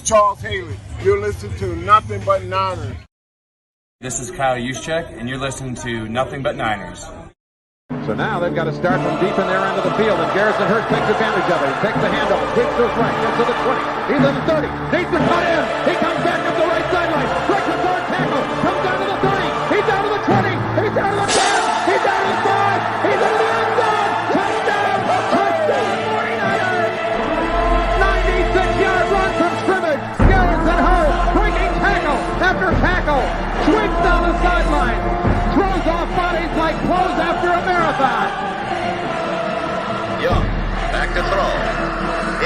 Charles Haley. You're listening to Nothing But Niners. This is Kyle Juszczyk, and you're listening to Nothing But Niners. So now they've got to start from deep in their end of the field, and Garrison Hurst takes advantage of it. He takes the handoff, sweeps to his right, gets to the 20. He's at the 30, needs to cut in. He comes back up the right sideline, breaks the third tackle, comes down to the 30. He's down to the 20. He's down to the 10. He's down to the 5. He's into the end zone. Touchdown! Touchdown! 49ers! 96-yard run from scrimmage. Garrison Hurst breaking tackle after tackle, sweeps down the sideline, throws off bodies like clothes after a marathon. Young, back to throw.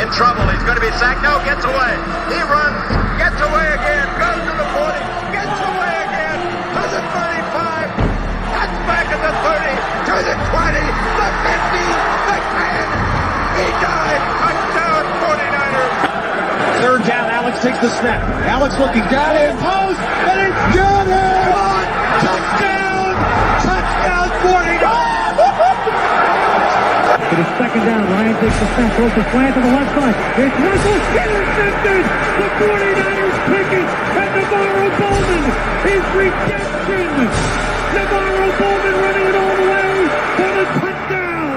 In trouble, he's going to be sacked. No, gets away. He runs, gets away again, goes to the 40, gets away again, to the 35, cuts back at the 30, to the 20, the 50, the 10. He died. Touchdown, 49ers. Third down, Alex takes the snap. Alex looking, got it, post, and it's good. Touchdown! Touchdown, 49ers! It is second down. Ryan takes the snap, throws the slant to the left side. It's Russell intercepted. The 49ers pick it, and Navarro Bowman is redemption. Navarro Bowman running it all the way for the touchdown.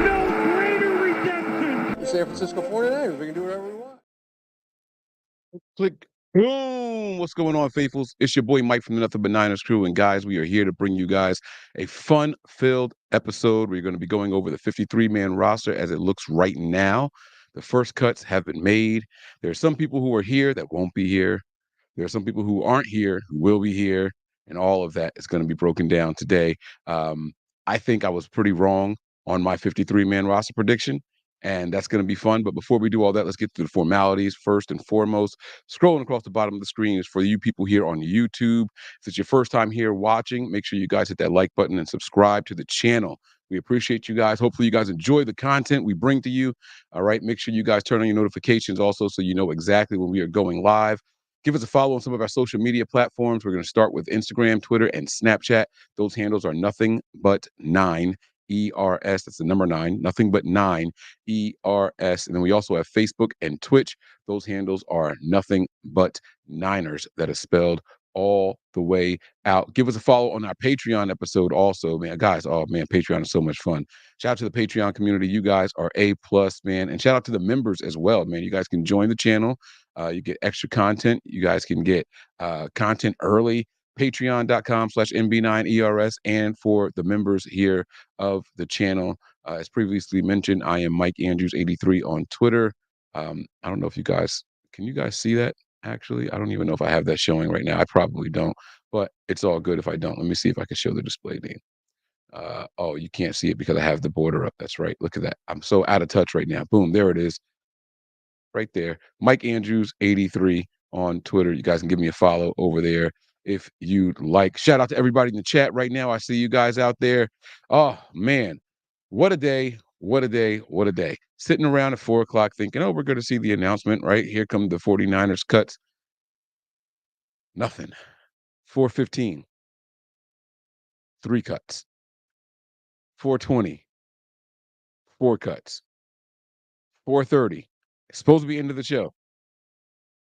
No greater redemption. San Francisco 49ers. We can do whatever we want. Click. Boom! What's going on, faithfuls? It's your boy Mike from the Nothing But Niners crew, and guys, we are here to bring you guys a fun-filled episode. We're going to be going over the 53-man roster as it looks right now. The first cuts have been made. There are some people who are here that won't be here. There are some people who aren't here who will be here, and all of that is going to be broken down today. I think I was pretty wrong on my 53-man roster prediction, and that's going to be fun. But before we do all that, let's get to the formalities. First and foremost, scrolling across the bottom of the screen is for you people here on YouTube. If it's your first time here watching, make sure you guys hit that like button and subscribe to the channel. We appreciate you guys. Hopefully you guys enjoy the content we bring to you. All right, make sure you guys turn on your notifications also so you know exactly when we are going live. Give us a follow on some of our social media platforms. We're going to start with Instagram, Twitter, and Snapchat. Those handles are Nothing But 9 ERS. That's the number 9. Nothing But 9 ERS. And then we also have Facebook and Twitch. Those handles are Nothing But Niners. That is spelled all the way out. Give us a follow on our Patreon episode also, man. Guys, oh man, Patreon is so much fun. Shout out to the Patreon community. You guys are A+, man. And shout out to the members as well, man. You guys can join the channel. You get extra content. You guys can get content early. Patreon.com/MB9ERS. And for the members here of the channel, as previously mentioned, I am Mike Andrews 83 on Twitter. I don't know if you guys, can you guys see that? Actually, I don't even know if I have that showing right now. I probably don't, but it's all good if I don't. Let me see if I can show the display name. Oh, you can't see it because I have the border up. That's right. Look at that. I'm so out of touch right now. Boom, there it is. Right there. Mike Andrews 83 on Twitter. You guys can give me a follow over there if you'd like. Shout out to everybody in the chat right now. I see you guys out there. Oh, man. What a day. What a day. What a day. Sitting around at 4 o'clock thinking, oh, we're going to see the announcement, right? Here come the 49ers cuts. Nothing. 4:15. 3 cuts. 4:20. 4 cuts. 4:30. It's supposed to be end of the show.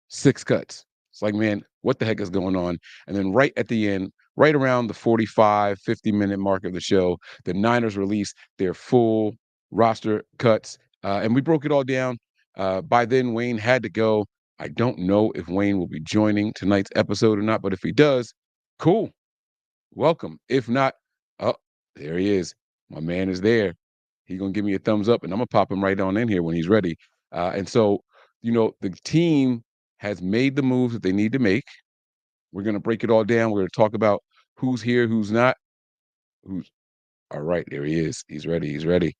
6 cuts. It's like, man, what the heck is going on? And then right at the end, right around the 45, 50-minute mark of the show, the Niners released their full roster cuts. And we broke it all down. By then, Wayne had to go. I don't know if Wayne will be joining tonight's episode or not, but if he does, cool. Welcome. If not, oh, there he is. My man is there. He's going to give me a thumbs up, and I'm going to pop him right on in here when he's ready. And so, you know, the team has made the moves that they need to make. We're going to break it all down. We're going to talk about who's here, who's not. Who's all right. There he is. He's ready. He's ready.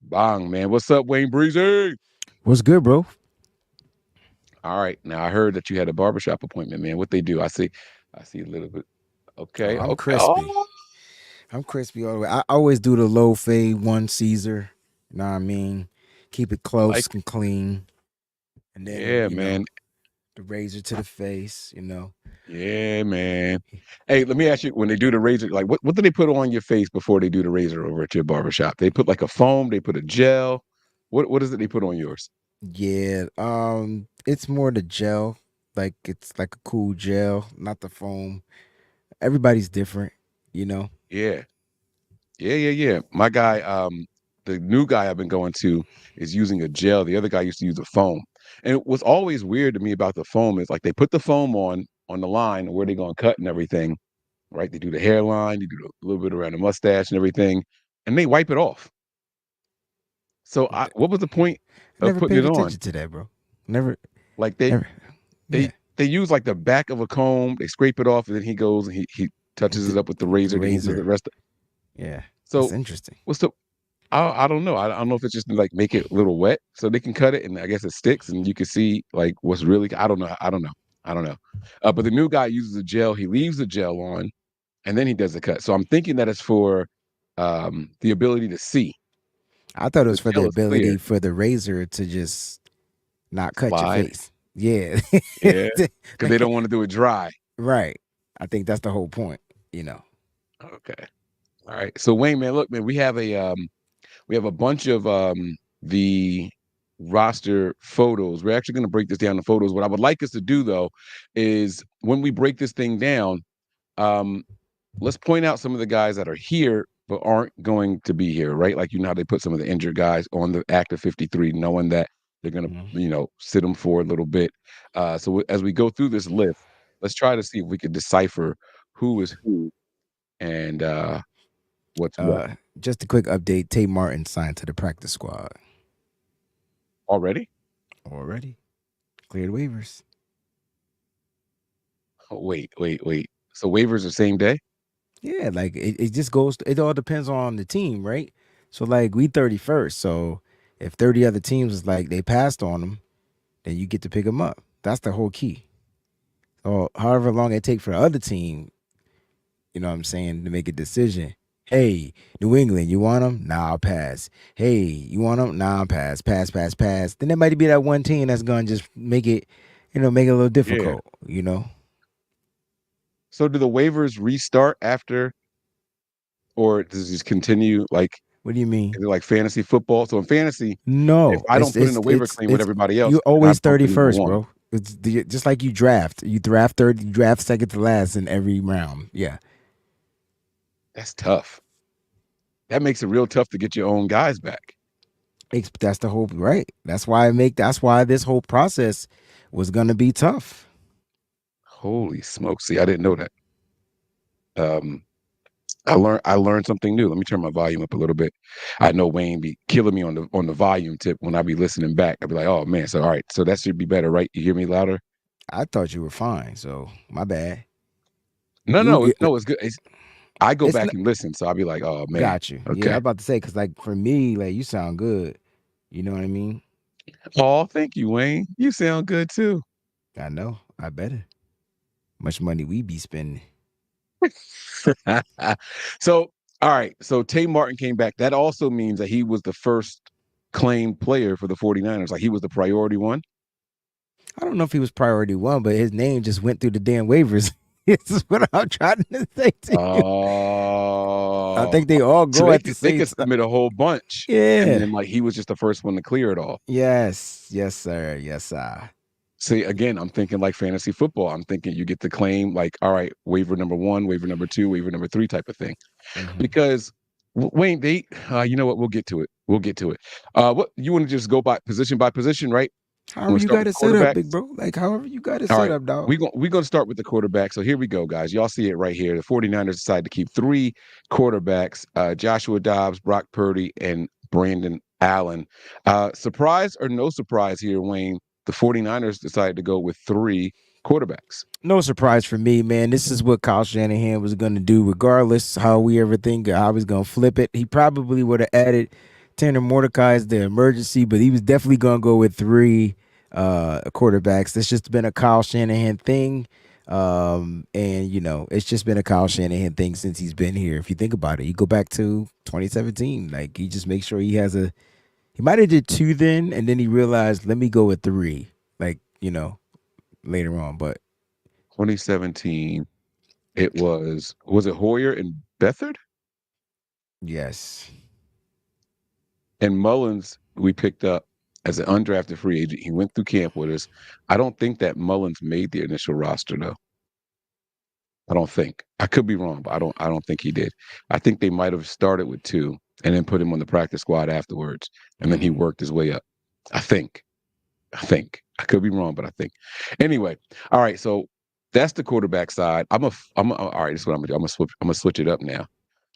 Bang, man. What's up, Wayne Breezy? What's good, bro? All right. Now I heard that you had a barbershop appointment, man. What they do? I see a little bit. Okay. I'm okay. crispy. Oh. I'm crispy all the way. I always do the low fade, one Caesar. You know what I mean? Keep it close and clean. And then, yeah, man. The razor to the face, you know. Yeah, man. Hey, let me ask you, when they do the razor, like what do they put on your face before they do the razor over at your barbershop? They put like a foam, they put a gel. What is it they put on yours? Yeah, it's more the gel. Like it's like a cool gel, not the foam. Everybody's different, you know. Yeah. Yeah. My guy, the new guy I've been going to is using a gel. The other guy used to use a foam. And what's always weird to me about the foam is like they put the foam on the line where they're gonna cut and everything, right? They do the hairline, they do a little bit around the mustache and everything, and they wipe it off. So what was the point I of never putting paid it on? attention to that, bro. Never, Like never. they Yeah, they use like the back of a comb, they scrape it off, and then he goes and he touches it up with the with the razor, then he does the razor. rest. Yeah, that's So interesting. what's the I don't know. I don't know if it's just to, like make it a little wet so they can cut it, and I guess it sticks, and you can see like what's really. I don't know. I don't know. But the new guy uses a gel. He leaves the gel on, and then he does the cut. So I'm thinking that it's for the ability to see I thought because it the was for the gel is clear. ability for the razor to just not cut your Slide, face. Yeah, yeah, because they don't want to do it dry. right. I think that's the whole point. You know. Okay, all right. So Wayne, man, look, man, we have a bunch of the roster photos. We're actually going to break this down to photos. What I would like us to do though is when we break this thing down, um, let's point out some of the guys that are here but aren't going to be here, right? Like you know how they put some of the injured guys on the active 53, knowing that they're going to, Mhm. sit them for a little bit. So as we go through this list, let's try to see if we can decipher who is who and what's what. Just a quick update. Tay Martin signed to the practice squad Already? already. Cleared waivers. Oh, wait. So waivers the same day? Yeah, like it just goes. It all depends on the team, right? So like we 31st. So if 30 other teams is like they passed on them, then you get to pick them up. That's the whole key. So however long it take for the other team, you know what I'm saying, to make a decision. Hey, New England, you want them? Nah, I'll pass. Hey, you want them? Nah, I'll pass. Pass. Then there might be that one team that's gonna just make it, make it a little Yeah. difficult. You know. So do the waivers restart after, or does it just continue? Like, What do you mean? is it like fantasy football? So in fantasy, if No, I don't put in a waiver claim with it's everybody else, you then I always bump to number 31st, one. bro. Just like you draft. You draft third, you draft second to last in every round. Yeah. That's tough. That makes it real tough to get your own guys back. That's the whole right. That's why this whole process was gonna be tough. Holy smokes! See, I didn't know that. Um, I learned something new. Let me turn my volume up a little bit. I know Wayne be killing me on the volume tip when I be listening back. I'd be like, oh man, so all right, so that should be better, right? You hear me louder? I thought you were fine, so my bad. No, You no, it's good. I go it's back not and listen, so I'll be like, oh man, got you. Yeah, I was okay. about to say because like for me, like you sound good. You know what I mean? Oh, thank you, Wayne. You sound good too. I know. I better. Much money we be spending. So, all right. So Tay Martin came back. That also means that he was the first claimed player for the 49ers. Like he was the priority one. I don't know if he was priority one, but his name just went through the damn waivers. This is what I'm trying to say to you. I Oh, think they all so go at the they same could time. submit a whole bunch, and Yeah. then like he was just the first one to clear it all. Yes. Yes, sir. Yes, sir. See, again, I'm thinking like fantasy football. I'm thinking you get to claim like, all right, waiver number one, waiver number two, waiver number three type of thing. Mm-hmm. Because Wayne, you know what? We'll get to it. We'll get to it. What you want to just go by position, right? You However want to you start got with it the set up, quarterbacks? big bro. Like however you got it All set right. up, dog. We're going to start with the quarterback. So here we go, guys. Y'all see it right here. The 49ers decided to keep three quarterbacks, Joshua Dobbs, Brock Purdy, and Brandon Allen. Surprise or no surprise here, Wayne, the 49ers decided to go with three quarterbacks. No surprise for me, man. This is what Kyle Shanahan was going to do, regardless how we ever think how he's going to flip it. He probably would have added Tanner Mordecai as the emergency, but he was definitely going to go with three quarterbacks. That's just been a Kyle Shanahan thing. And it's just been a Kyle Shanahan thing since he's been here. If you think about it, you go back to 2017, like he just makes sure he has he might have did two then, and then he realized, let me go with three, like, later on, but 2017, was it Hoyer and Bethard? yes. And Mullins, we picked up as an undrafted free agent. He went through camp with us. I don't think that Mullins made the initial roster though. I don't think. I could be wrong, but I don't think he did. I think they might have started with 2 and then put him on the practice squad afterwards, and then he worked his way up. I think. I could be wrong, but I think. Anyway, all right. So that's the quarterback side. All right. This is what I'm gonna do. I'm gonna switch it up now.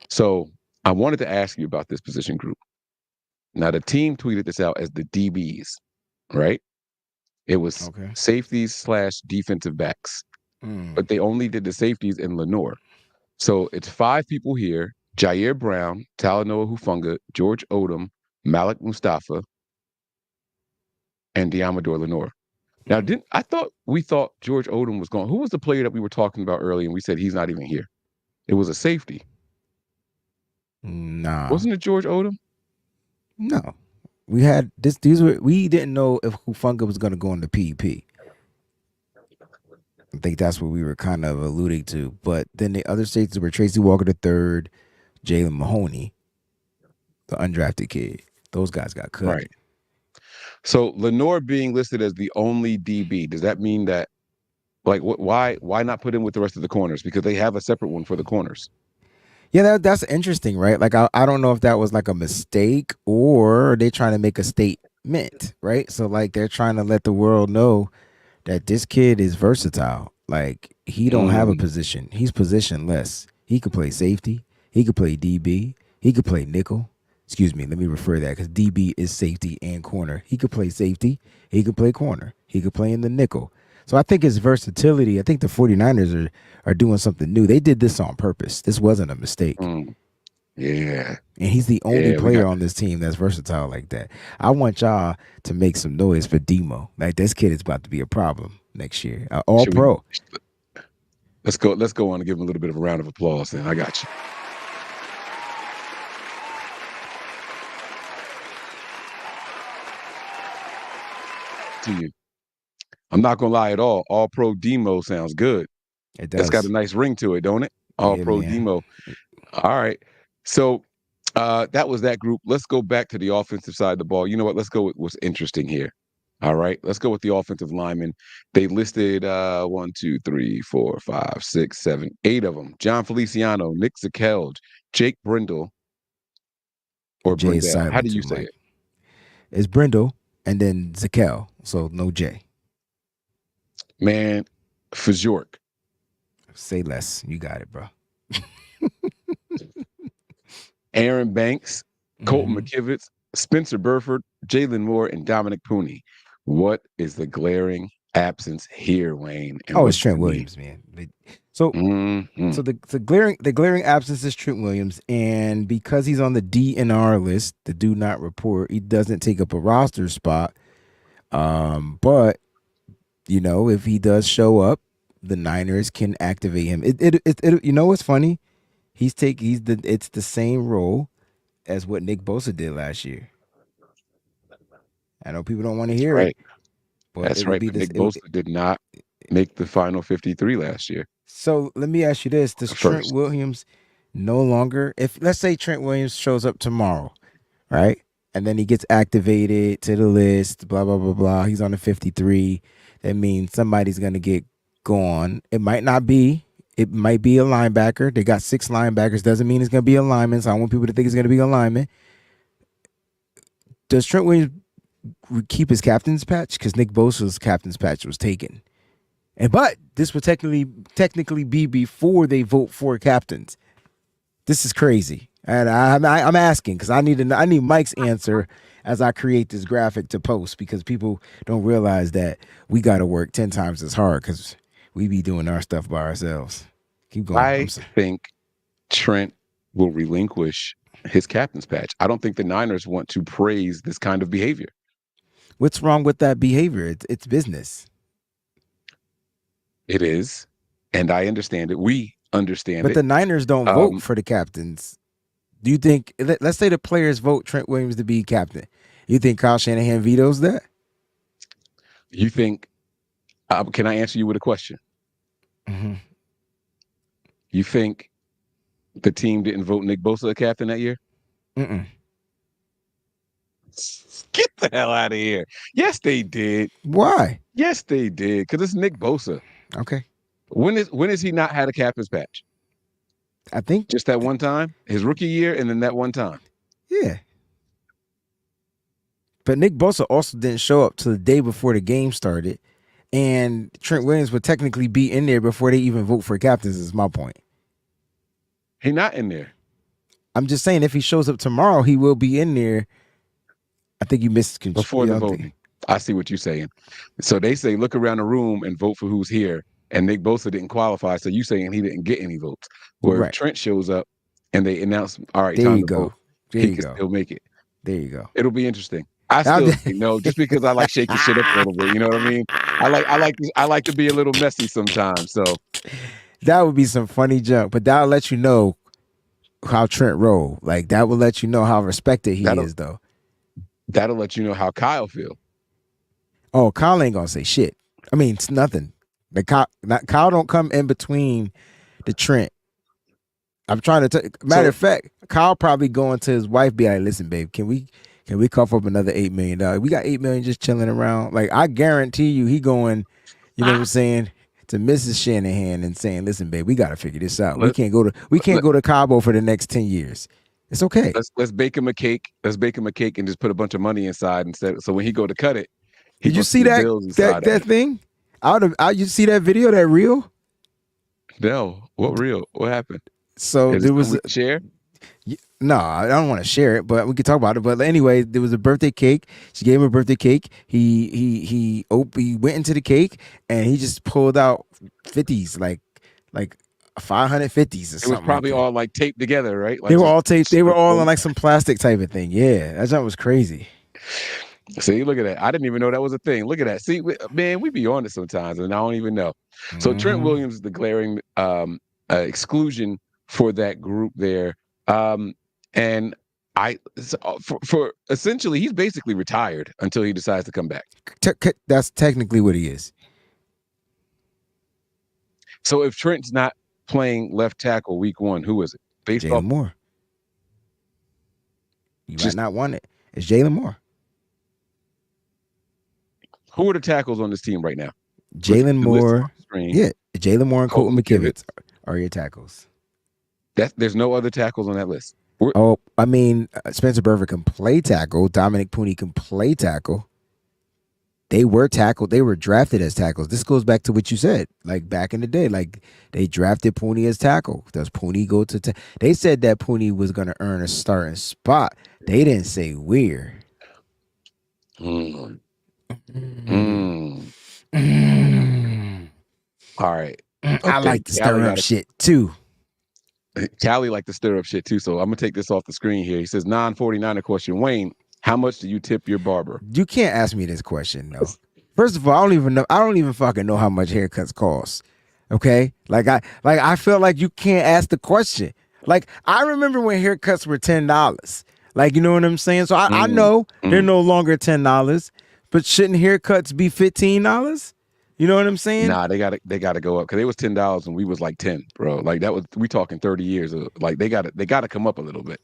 So I wanted to ask you about this position group. Now the team tweeted this out as the DBs, right? It was Okay. safeties / defensive backs, Mm. but they only did the safeties in Lenore. So it's 5 people here: Jair Brown, Talanoa Hufunga, George Odom, Malik Mustafa, and Diamador Lenore. Now, we thought George Odom was gone? Who was the player that we were talking about earlier and we said he's not even here? It was a safety. Nah. Wasn't it George Odom? No. We had this. We didn't know if Hufunga was going to go on the PEP. I think that's what we were kind of alluding to. But then the other safeties were Tracy Walker III, Jalen Mahoney, the undrafted kid. Those guys got cut. Right. So Lenore being listed as the only DB, does that mean that, like, why not put him with the rest of the corners? Because they have a separate one for the corners. Yeah, that's interesting, right? Like, I don't know if that was like a mistake or they trying to make a statement, right? So, like, they're trying to let the world know that this kid is versatile. Like, he don't have a position. He's positionless. He could play safety. He could play DB. He could play nickel. Excuse me, let me refer that because DB is safety and corner. He could play safety. He could play corner. He could play in the nickel. So I think his versatility, I think the 49ers are doing something new. They did this on purpose. This wasn't a mistake. Yeah. And he's the only player on this team that's versatile like that. I want y'all to make some noise for Demo. Like, this kid is about to be a problem next year. All pro. Let's go on and give him a little bit of a round of applause then. I got you. To you. I'm not gonna lie at all. All pro Demo sounds good. It does. That's got a nice ring to it, don't it? All pro Demo. All right. So that was that group. Let's go back to the offensive side of the ball. You know what? Let's go with what's interesting here. All right. Let's go with the offensive linemen. They listed 1, 2, 3, 4, 5, 6, 7, 8 of them. John Feliciano, Nick Zakelj, Jake Brindle, or J is Brindle. How do you too, say Mike. it? It's Brindle and then Zakelj, so no J. Man, Fajork. Say less. You got it, bro. Aaron Banks, Colton McKivitz, Spencer Burford, Jalen Moore, and Dominic Pooney. What is the glaring absence here, Wayne? And it's Trent Williams, man. So the glaring absence is Trent Williams, and because he's on the DNR list, the do not report, he doesn't take up a roster spot. But you know, if he does show up, the Niners can activate him. It you know what's funny? It's the same role as what Nick Bosa did last year. I know people don't want to hear it. But that's right. But Nick Bosa did not make the final 53 last year. So let me ask you this. Does Trent Williams no longer, if let's say Trent Williams shows up tomorrow, right? And then he gets activated to the list, blah, blah, blah, blah. He's on the 53. That means somebody's going to get gone. It might not be. It might be a linebacker. They got 6 linebackers. Doesn't mean it's going to be a lineman. So I want people to think it's going to be a lineman. Does Trent Williams keep his captain's patch? Because Nick Bosa's captain's patch was taken. But this would technically be before they vote for captains. This is crazy. And I'm asking because I need Mike's answer as I create this graphic to post, because people don't realize that we got to work 10 times as hard because we be doing our stuff by ourselves. Keep going. I think Trent will relinquish his captain's patch. I don't think the Niners want to praise this kind of behavior. What's wrong with that behavior? It's business. It is, and I understand it. We understand it. But the Niners don't vote for the captains. Do you think, let's say the players vote Trent Williams to be captain. You think Kyle Shanahan vetoes that? You think, can I answer you with a question? Mm-hmm. You think the team didn't vote Nick Bosa a captain that year? Mm-mm. Get the hell out of here. Yes, they did. Why? Yes, they did. Because it's Nick Bosa. Okay. When has he not had a captain's patch? I think just that one time, his rookie year, and then that one time. Yeah. But Nick Bosa also didn't show up till the day before the game started. And Trent Williams would technically be in there before they even vote for captains, is my point. He's not in there. I'm just saying if he shows up tomorrow, he will be in there. I think you missed before the voting. I see what you're saying. So they say look around the room and vote for who's here. And Nick Bosa didn't qualify, so you saying he didn't get any votes. Where if Trent shows up and they announce, all right, there time you to go. vote, there he you can go. still make it. There you go. It'll be interesting. I still think no, just because I like shaking shit up a little bit. You know what I mean? I like to be a little messy sometimes. So that would be some funny junk, but that'll let you know how Trent roll. Like that will let you know how respected he is, though. That'll let you know how Kyle feel. Oh, Kyle ain't gonna say shit. I mean, it's nothing. Kyle don't come in between the Trent. I'm trying to matter of fact, Kyle probably going to his wife, be like, listen, babe, can we cough up another $8 million? We got $8 million just chilling around. Like, I guarantee you he going, you know what I'm saying, to Mrs. Shanahan and saying, listen, babe, we gotta figure this out. We can't go to Cabo for the next 10 years. It's okay. Let's bake him a cake. Let's bake him a cake and just put a bunch of money inside instead. So when he go to cut it, did you see that thing? You see that video, that reel? No. What reel? What happened? So there was a share. No, I don't want to share it, but we could talk about it. But anyway, there was a birthday cake. She gave him a birthday cake. He went into the cake and he just pulled out 50s, like 550s or something. It was probably all like taped together, right? Like they were all taped. They were all on like some plastic type of thing. Yeah, that junk was crazy. See, look at that. I didn't even know that was a thing. Look at that. See, man, we be on it sometimes, and I don't even know. So Trent Williams is the glaring exclusion for that group there. And for essentially, he's basically retired until he decides to come back. That's technically what he is. So if Trent's not playing left tackle week 1, who is it? Jalen Moore. You might not want it. It's Jalen Moore. Who are the tackles on this team right now? Jalen Moore. Yeah, Jalen Moore and Colton McKivitz are your tackles. There's no other tackles on that list. I mean, Spencer Burford can play tackle. Dominic Pooney can play tackle. They were tackled. They were drafted as tackles. This goes back to what you said, like back in the day. Like they drafted Pooney as tackle. Does Pooney go to? They said that Pooney was going to earn a starting spot. They didn't say where. All right. Okay. I like to stir up shit too. Callie like to stir up shit too. So I'm gonna take this off the screen here. He says 949 question. Wayne, how much do you tip your barber? You can't ask me this question though. First of all, I don't even know. I don't even fucking know how much haircuts cost. Okay, I feel like you can't ask the question. Like I remember when haircuts were $10. Like you know what I'm saying. So I know they're no longer $10, but shouldn't haircuts be $15? You know what I'm saying? Nah, they gotta go up because it was $10 and we was like 10, bro. Like that was we talking 30 years. Like they gotta come up a little bit.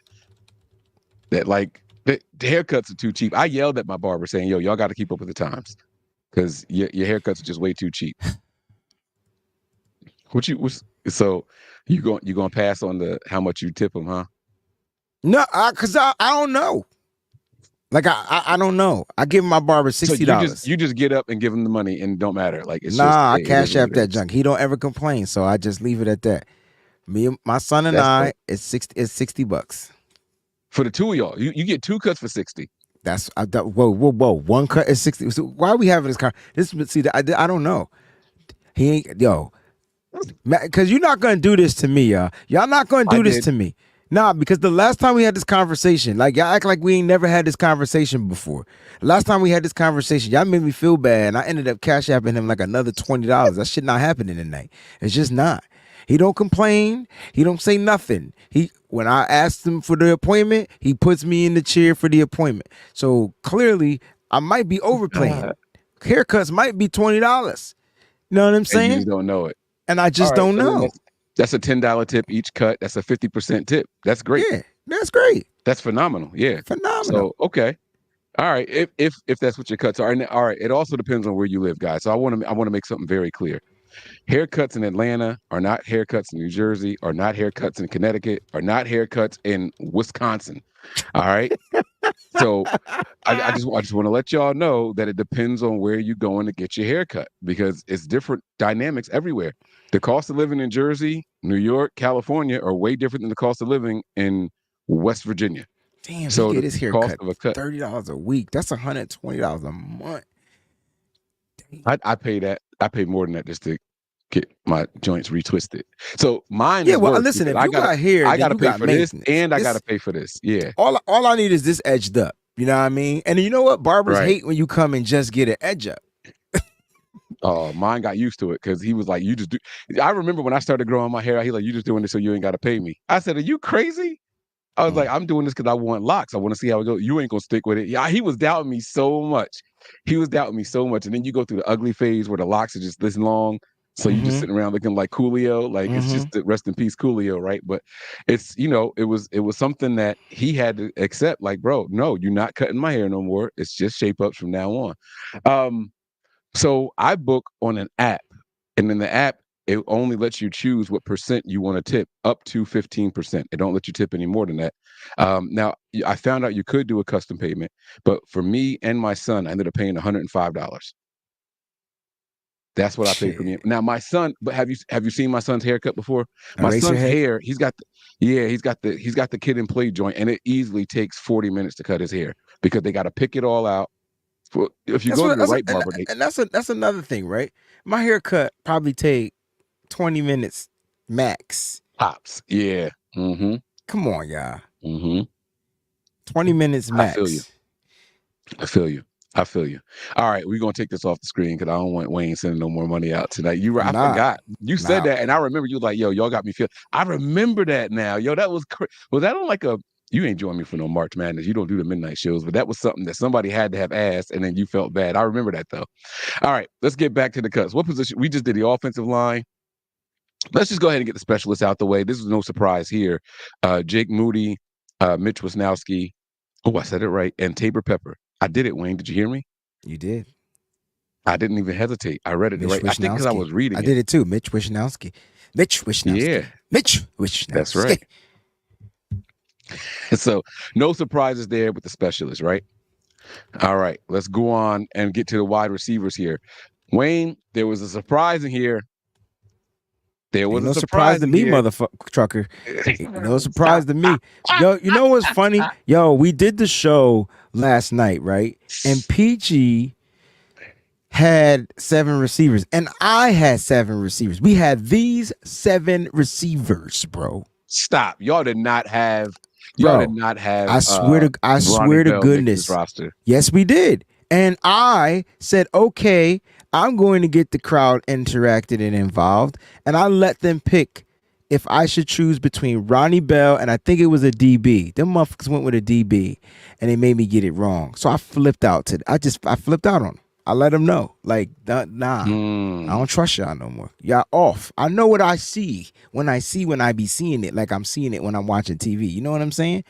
That like the haircuts are too cheap. I yelled at my barber saying, "Yo, y'all got to keep up with the times because your haircuts are just way too cheap." So you gonna pass on the how much you tip them, huh? No, because I don't know. Like I don't know. I give my barber $60. So you just get up and give him the money and don't matter. Like it's I cash app that junk. He don't ever complain, so I just leave it at that. Me, my son, and it's $60 for the two of y'all. You get 2 cuts for 60. That's whoa. 1 cut is 60. So why are we having this car? I don't know. He ain't because you're not gonna do this to me, y'all. Y'all not gonna do this to me. Nah, because the last time we had this conversation, like y'all act like we ain't never had this conversation before. The last time we had this conversation, y'all made me feel bad, and I ended up cash apping him like another $20. That shit not happening tonight. It's just not. He don't complain. He don't say nothing. When I asked him for the appointment, he puts me in the chair for the appointment. So clearly, I might be overplaying. Haircuts might be $20. You know what I'm saying? And you don't know it, and I just don't know. That's a $10 tip each cut. That's a 50% tip. That's great. Yeah, that's great. That's phenomenal. Yeah. Phenomenal. So, okay. All right, if that's what your cuts are, and all right, it also depends on where you live, guys. So I want to make something very clear. Haircuts in Atlanta are not haircuts in New Jersey, are not haircuts in Connecticut, are not haircuts in Wisconsin. All right. So I just want to let y'all know that it depends on where you're going to get your haircut because it's different dynamics everywhere. The cost of living in Jersey, New York, California are way different than the cost of living in West Virginia. Damn, So he get the his hair cost cut of a cut, $30 a week. That's $120 a month. I pay that. I pay more than that just to get my joints retwisted. So mine Yeah, is well, worse listen, because if you got hair, I then gotta you pay got for this maintenance. and I gotta pay for this. Yeah. All I need is this edged up. You know what I mean? And you know what? Barbers Right. hate when you come and just get an edge up. Oh, mine got used to it because he was like, "You just do." I remember when I started growing my hair, he like, "You just doing this so you ain't got to pay me." I said, "Are you crazy?" I was like, "I'm doing this because I want locks. I want to see how it goes. You ain't gonna stick with it." Yeah, he was doubting me so much. He was doubting me so much, and then you go through the ugly phase where the locks are just this long, so you just sitting around looking like Coolio. Like it's just rest in peace, Coolio, right? But it's it was something that he had to accept. Like, bro, no, you're not cutting my hair no more. It's just shape ups from now on. So I book on an app, and in the app, it only lets you choose what percent you want to tip, up to 15%. It don't let you tip any more than that. Now, I found out you could do a custom payment, but for me and my son, I ended up paying $105. That's what I paid for me. Now, my son, but have you seen my son's haircut before? My Eraser son's head? hair, he's got the kid and play joint, and it easily takes 40 minutes to cut his hair because they got to pick it all out. If you go to the right barber, that's another thing, right? My haircut probably take 20 minutes max. tops. Yeah. Mm-hmm. Come on, y'all. Mm-hmm. 20 minutes max. I feel you. All right, we're gonna take this off the screen because I don't want Wayne sending no more money out tonight. I forgot. You said that, and I remember you like, yo, y'all got me feel. I remember that now. Yo, that was was that on like a you ain't joining me for no March Madness. You don't do the midnight shows, but that was something that somebody had to have asked, and then you felt bad. I remember that though. All right, let's get back to the cuts. What position? We just did the offensive line. Let's just go ahead and get the specialists out the way. This is no surprise here. Jake Moody, Mitch Wisnowski. Oh, I said it right. And Tabor Pepper. I did it, Wayne. Did you hear me? You did. I didn't even hesitate. I read it right. I think because I was reading I did it too. Mitch Wisnowski. Yeah. Mitch Wisnowski. That's right. So no surprises there with the specialists, right? All right. Let's go on and get to the wide receivers here. Wayne, there was a surprise in here. There was no surprise to me, motherfucker trucker. No surprise to me. Yo, you know what's funny? Yo, we did the show last night, right? And PG had 7 receivers, and I had 7 receivers. We had these 7 receivers, bro. Stop. Y'all did not have. I swear to goodness. Roster. Yes, we did. And I said, okay, I'm going to get the crowd interacted and involved. And I let them pick if I should choose between Ronnie Bell and I think it was a DB. Them motherfuckers went with a DB and they made me get it wrong. So I flipped out I flipped out on them. I let them know. Like, nah, I don't trust y'all no more. Y'all off. I know what I see when I be seeing it, like I'm seeing it when I'm watching TV. You know what I'm saying?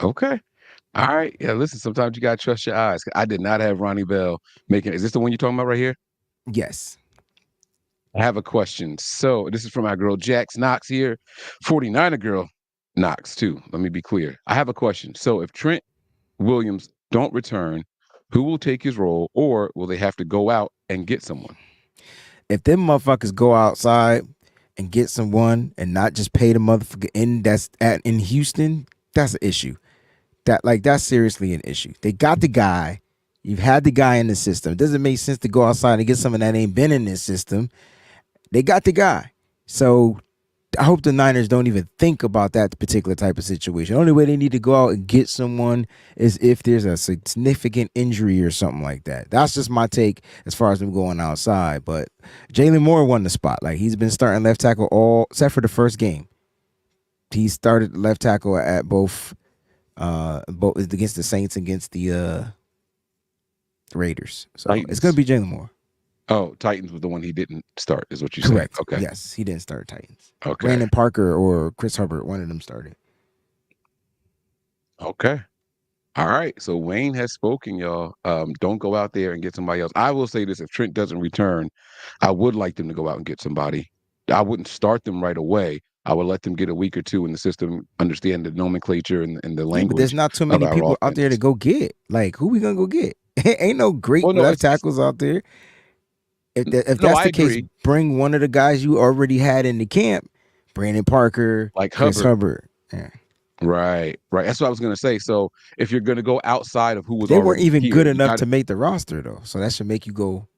Okay. All right. Yeah, listen, sometimes you got to trust your eyes. I did not have Ronnie Bell making. Is this the one you're talking about right here? Yes. I have a question. So this is from our girl Jax Knox here. 49er girl Knox too. Let me be clear. I have a question. So if Trent Williams don't return, who will take his role, or will they have to go out and get someone? If them motherfuckers go outside and get someone and not just pay the motherfucker in Houston, that's an issue. That's seriously an issue. They got the guy. You've had the guy in the system. It doesn't make sense to go outside and get someone that ain't been in this system. They got the guy. So I hope the Niners don't even think about that particular type of situation. The only way they need to go out and get someone is if there's a significant injury or something like that. That's just my take as far as them going outside. But Jalen Moore won the spot. Like, he's been starting left tackle all except for the first game. He started left tackle at both against the Saints, against the Raiders. So Titans. It's going to be Jalen Moore. Oh, Titans was the one he didn't start, is what you Correct. said. Okay. Yes, he didn't start Titans. Okay. Brandon Parker or Chris Hubbard, one of them started. Okay. All right. So Wayne has spoken, y'all. Don't go out there and get somebody else. I will say this: if Trent doesn't return, I would like them to go out and get somebody. I wouldn't start them right away. I would let them get a week or two in the system, understand the nomenclature and the Yeah, but there's language not too of many our people out there to offense. go get. Like, who we gonna go get? Ain't no great Well, no, left tackles out there. If no, that's I the case, agree. bring one of the guys you already had in the camp, Brandon Parker, Like Chris Hubbard. Hubbard. Yeah. Right. That's what I was gonna say. So if you're gonna go outside of who was They weren't already even here, good you enough got to make the roster though. So that should make you go,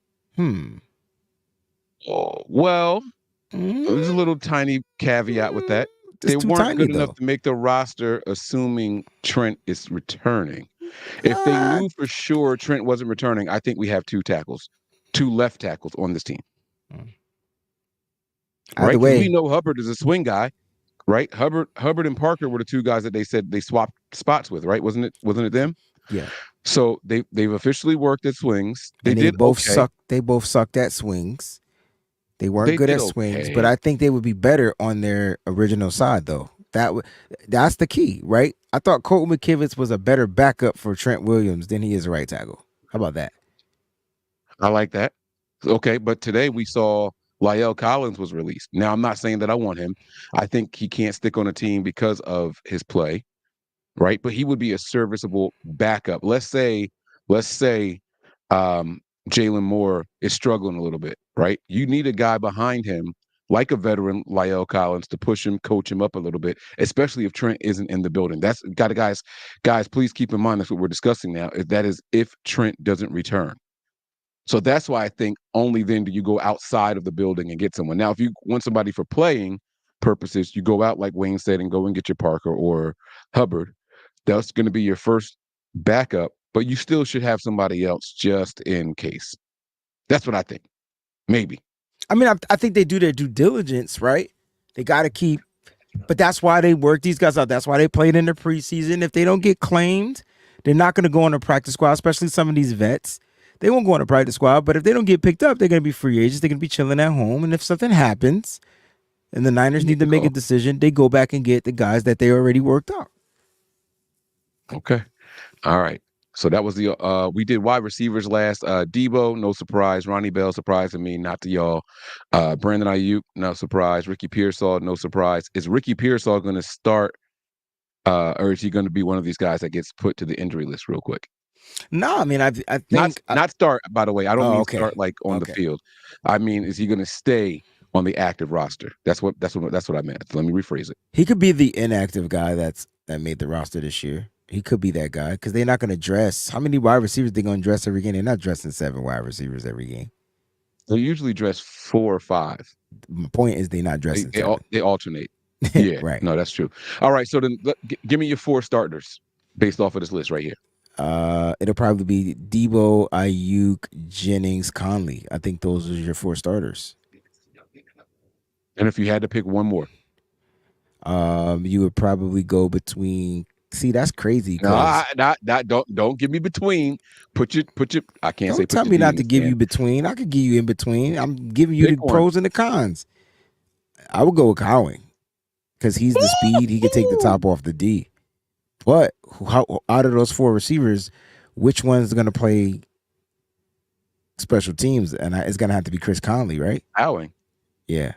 well, there's a mm, little tiny caveat with that. They it's too weren't tiny good enough though. to make the roster, assuming Trent is returning. If they Ah, knew for sure Trent wasn't returning, I think we have two left tackles on this team, right? either Because we way, know Hubbard is a swing guy, right? Hubbard and Parker were the two guys that they said they swapped spots with, right? Wasn't it them? yeah. So they've officially worked at swings. They And they did both okay. sucked. They both sucked at swings. They weren't They good did at swings, but okay. I think they would be better on their original side though. That's the key, right? I thought Colt McKivitz was a better backup for Trent Williams than he is a right tackle. How about that? I like that. Okay, but today we saw La'el Collins was released. Now I'm not saying that I want him. I think he can't stick on a team because of his play, right? But he would be a serviceable backup. Let's say Jalen Moore is struggling a little bit, right? You need a guy behind him, like a veteran La'el Collins, to push him, coach him up a little bit, especially if Trent isn't in the building. That's got to guys, please keep in mind that's what we're discussing now. That is if Trent doesn't return. So that's why I think only then do you go outside of the building and get someone. Now, if you want somebody for playing purposes, you go out, like Wayne said, and go and get your Parker or Hubbard. That's going to be your first backup, but you still should have somebody else just in case. That's what I think. Maybe. I mean, I think they do their due diligence, right? They got to keep, but that's why they work these guys out. That's why they played in the preseason. If they don't get claimed, they're not going to go on a practice squad, especially some of these vets. They won't go on a practice squad, but if they don't get picked up, they're going to be free agents. They're going to be chilling at home. And if something happens and the Niners need to make a decision, they go back and get the guys that they already worked out. Okay. All right. So that was the we did wide receivers last. Debo, no surprise. Ronnie Bell, surprise to me, not to y'all. Brandon Ayuk, no surprise. Ricky Pearsall, no surprise. Is Ricky Pearsall going to start, or is he going to be one of these guys that gets put to the injury list real quick? No, I mean, I think Not start. By the way, I don't mean okay. start like on the field. I mean, is he going to stay on the active roster? That's what I meant. So let me rephrase it. He could be the inactive guy that made the roster this year. He could be that guy because they're not going to dress. How many wide receivers they going to dress every game? They're not dressing 7 wide receivers every game. They usually dress 4 or 5. My point is they're not dressing. They alternate. Yeah, right. No, that's true. All right, so then give me your 4 starters based off of this list right here. It'll probably be Debo, Ayuk, Jennings, Conley. I think those are your 4 starters. And if you had to pick one more, you would probably go between. See, that's crazy. Don't give me between. Put your. I can't don't say. Tell me not to give you between. I could give you in between. I'm giving you the pros and the cons. I would go with Cowing because he's the speed. He could take the top off the D. But out of those 4 receivers, which one's going to play special teams? And it's going to have to be Chris Conley, right? Cowing. Yeah.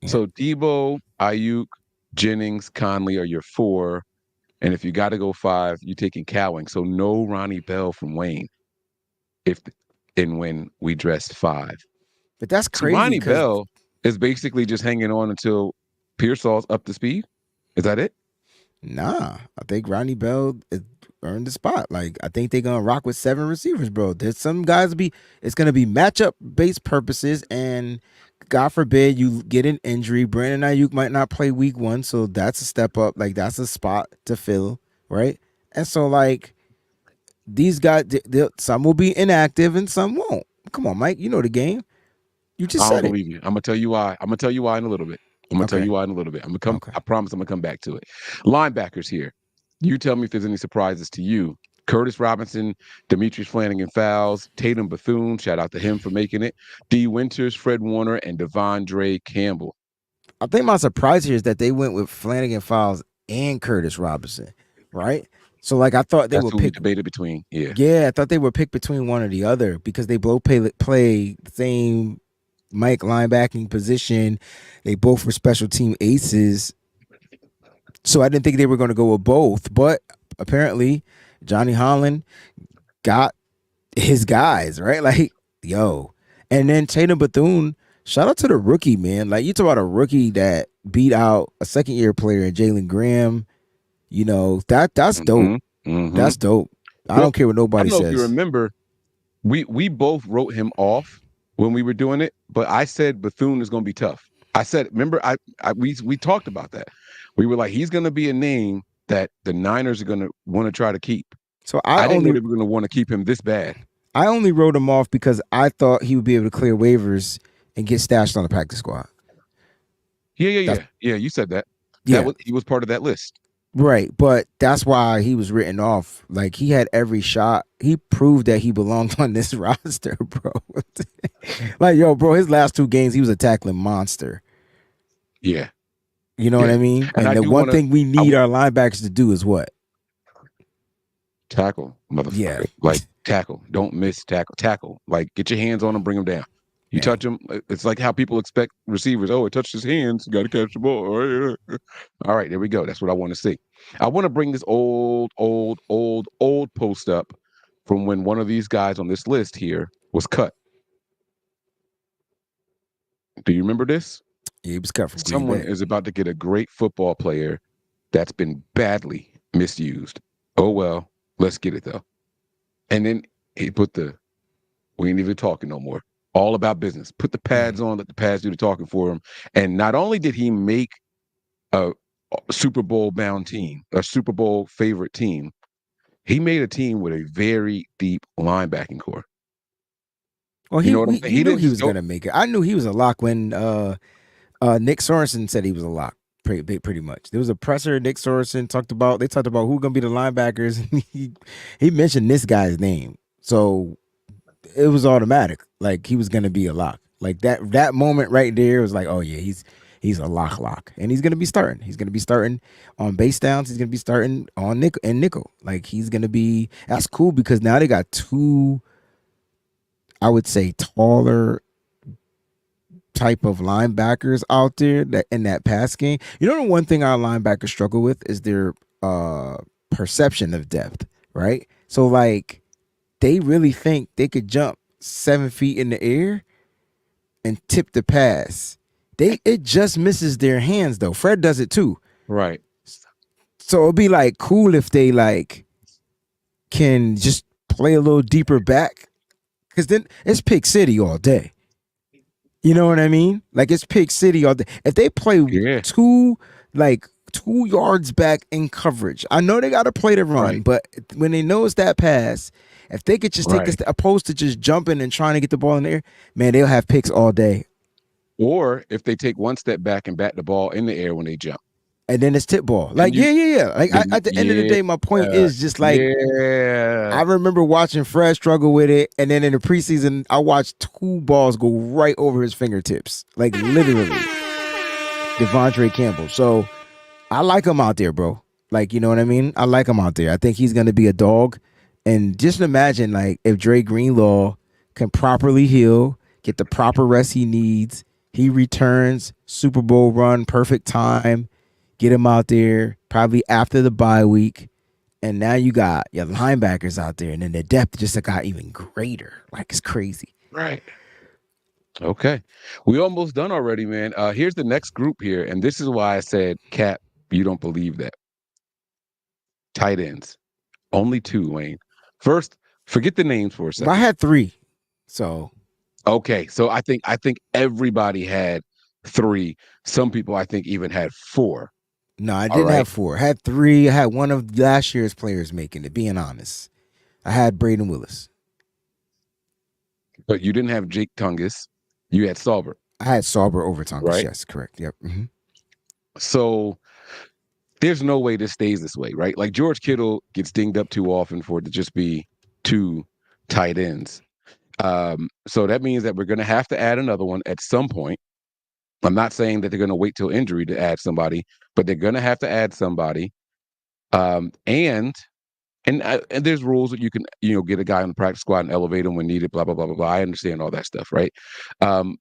So Debo, Ayuk, Jennings, Conley are your 4. And if you got to go 5, you're taking Cowing. So no Ronnie Bell from Wayne when we dressed 5. But that's crazy. So Ronnie Bell is basically just hanging on until Pearsall's up to speed. Is that it? Nah. I think Ronnie Bell earned the spot. Like, I think they're going to rock with 7 receivers, bro. There's some guys it's going to be matchup-based purposes, and God forbid you get an injury. Brandon Ayuk might not play week 1, so that's a step up. Like, that's a spot to fill, right? And so, like, these guys, some will be inactive and some won't. Come on, Mike. You know the game. You just said it. I don't believe you. I'm going to tell you why. I'm going to tell you why in a little bit. I promise I'm going to come back to it. Linebackers here. You tell me if there's any surprises to you. Curtis Robinson, Demetrius Flanagan Fowles, Tatum Bethune, shout out to him for making it. D. Winters, Fred Warner, and Devondre Campbell. I think my surprise here is that they went with Flanagan Fowles and Curtis Robinson, right? So like I thought they That's would who we pick. debated between. Yeah. Yeah, I thought they would pick between one or the other because they both play the same Mike linebacking position. They both were special team aces. So I didn't think they were going to go with both, but apparently Johnny Holland got his guys, right? Like, yo. And then Tatum Bethune, shout out to the rookie, man. Like, you talk about a rookie that beat out a second-year player in Jalen Graham. You know, that's dope. That's dope. I don't care what I nobody don't know if you says. remember, we both wrote him off when we were doing it, but I said Bethune is going to be tough. I said, remember, we talked about that. We were like, he's going to be a name that the Niners are going to want to try to keep. So I didn't know they were going to want to keep him this bad. I only wrote him off because I thought he would be able to clear waivers and get stashed on the practice squad. Yeah. You said that. Yeah, he was part of that list. right. But that's why he was written off. Like he had every shot. He proved that he belonged on this roster, bro. Like, yo, bro, his last 2 games, he was a tackling monster. Yeah. You know what I mean? And the one thing we need our linebackers to do is what? Tackle, motherfucker. Yeah. Like, tackle. Don't miss tackle. Tackle. Like, get your hands on him, bring him down. You touch him. It's like how people expect receivers. Oh, it touched his hands. You got to catch the ball. All right, there we go. That's what I want to see. I want to bring this old post up from when one of these guys on this list here was cut. Do you remember this? Yeah, he was cut from Green Someone Bay. is about to get a great football player that's been badly misused. Oh, well, let's get it, though. And then he put we ain't even talking no more. All about business. Put the pads on, let the pads do the talking for him. And not only did he make a Super Bowl bound team, a Super Bowl favorite team, he made a team with a very deep linebacking core. Well, you know what I'm saying? He knew he was going to make it. I knew he was a lock when Nick Sorensen said he was a lock. Pretty much. There was a presser. Nick Sorensen talked about who going to be the linebackers. he mentioned this guy's name, so it was automatic. Like he was going to be a lock. Like that moment right there was like, oh yeah, he's a lock, and he's going to be starting. He's going to be starting on base downs. He's going to be starting on nickel. Like he's going to be. That's cool because now they got 2, I would say, taller type of linebackers out there that in that pass game. You know, the one thing our linebackers struggle with is their perception of depth, right? So like they really think they could jump 7 feet in the air and tip the pass. It just misses their hands though. Fred does it too. Right. So it'd be like cool if they like can just play a little deeper back, because then it's pick city all day. You know what I mean? Like it's pick city all day. If they play 2 yards back in coverage, I know they got to play the run, but when they know it's that pass, if they could just take this, opposed to just jumping and trying to get the ball in the air, man, they'll have picks all day. Or if they take 1 step back and bat the ball in the air when they jump. And then it's tip ball. Like, yeah. Like at the end of the day, my point is just like, I remember watching Fred struggle with it. And then in the preseason, I watched 2 balls go right over his fingertips. Like literally. Devontae Campbell. So I like him out there, bro. Like, you know what I mean? I like him out there. I think he's going to be a dog. And just imagine like if Dre Greenlaw can properly heal, get the proper rest he needs. He returns, Super Bowl run, perfect time. Get him out there probably after the bye week. And now you got your linebackers out there. And then the depth just got even greater. Like, it's crazy. Right. Okay. We almost done already, man. Here's the next group here. And this is why I said, Cap, you don't believe that. Tight ends. Only 2, Wayne. First, forget the names for a second. Well, I had 3. So. Okay. So I think everybody had 3. Some people, I think, even had 4. No, I didn't have 4. I had 3. I had one of last year's players making it, being honest. I had Braden Willis. But you didn't have Jake Tungus. You had Sauber. I had Sauber over Tungus. Right? Yes, correct. Yep. Mm-hmm. So there's no way this stays this way, right? Like George Kittle gets dinged up too often for it to just be 2 tight ends. So that means that we're going to have to add another one at some point. I'm not saying that they're going to wait till injury to add somebody, but they're going to have to add somebody. And there's rules that you can, get a guy on the practice squad and elevate him when needed, blah, blah, blah, blah, blah. I understand all that stuff, right? And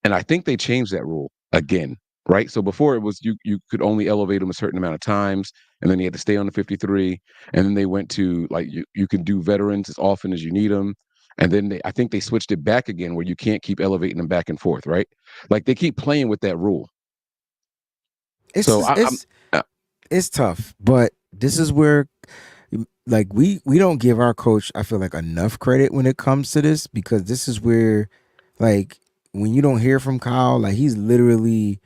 I think they changed that rule again, right? So before it was you could only elevate him a certain amount of times, and then he had to stay on the 53. And then they went to you can do veterans as often as you need them. And then I think they switched it back again where you can't keep elevating them back and forth, right? Like they keep playing with that rule. It's tough, but this is where we don't give our coach, I feel like, enough credit when it comes to this, because this is where when you don't hear from Kyle, he's literally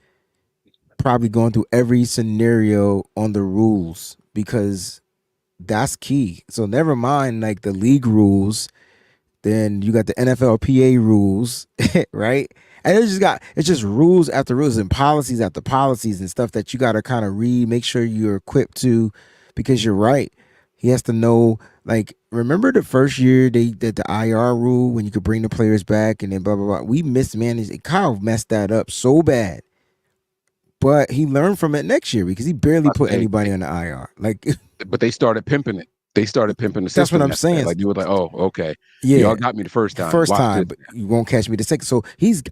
probably going through every scenario on the rules, because that's key. So never mind the league rules, then you got the NFLPA rules, right? And it's just rules after rules and policies after policies and stuff that you got to kind of read, make sure you're equipped to, because you're right. He has to know, remember the first year they did the IR rule when you could bring the players back and then blah, blah, blah. We mismanaged. Kyle messed that up so bad. But he learned from it next year because he barely put anybody on the IR. But they started pimping it. They started pimping the system. That's what I'm saying. You were like, oh, okay. Yeah. Y'all got me the first time. But you won't catch me the second. So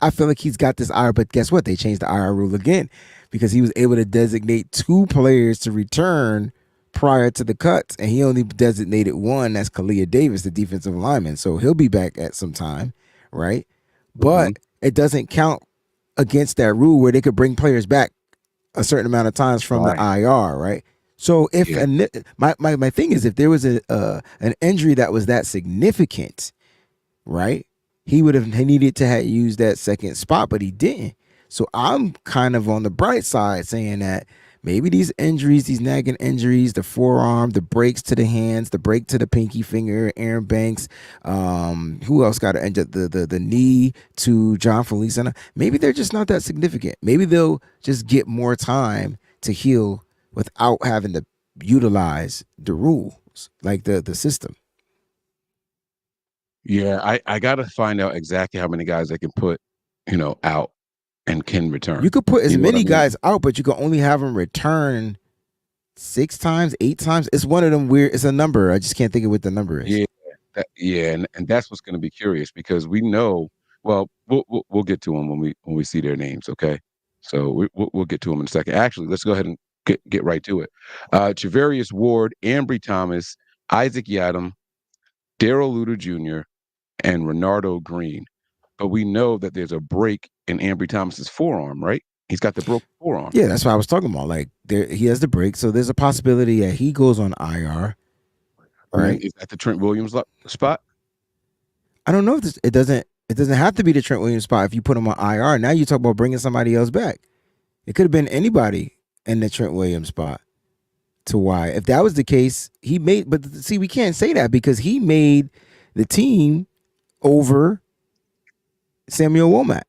I feel like he's got this IR, but guess what? They changed the IR rule again because he was able to designate 2 players to return prior to the cuts, and he only designated 1. That's Kalia Davis, the defensive lineman. So he'll be back at some time, right? But it doesn't count against that rule where they could bring players back a certain amount of times from the IR, right? So if my thing is, if there was an injury that was that significant, right, he needed to have used that second spot, but he didn't. So I'm kind of on the bright side saying that maybe these injuries, these nagging injuries, the forearm, the breaks to the hands, the break to the pinky finger, Aaron Banks, who else got an injury? The knee to John Feliciano. Maybe they're just not that significant. Maybe they'll just get more time to heal without having to utilize the rules, the system. Yeah, I got to find out exactly how many guys they can put, out and can return. You could put as many guys out, but you can only have them return 6 times, 8 times. It's one of them weird. It's a number. I just can't think of what the number is. Yeah, and that's what's going to be curious because we know. Well, we'll get to them when we see their names. Okay, so we'll get to them in a second. Actually, let's go ahead and get right to it. Javarius Ward, Ambry Thomas, Isaac Yadam, Darrell Luter Jr., and Renardo Green. But we know that there's a break in Ambry Thomas's forearm, right? He's got the broken forearm. Yeah, that's what I was talking about. He has the break, so there's a possibility that he goes on IR. Right? Is that the Trent Williams spot? I don't know if it doesn't have to be the Trent Williams spot if you put him on IR. Now you talk about bringing somebody else back. It could have been anybody in the Trent Williams spot. To why? If that was the case, but see, we can't say that because he made the team over Samuel Womack.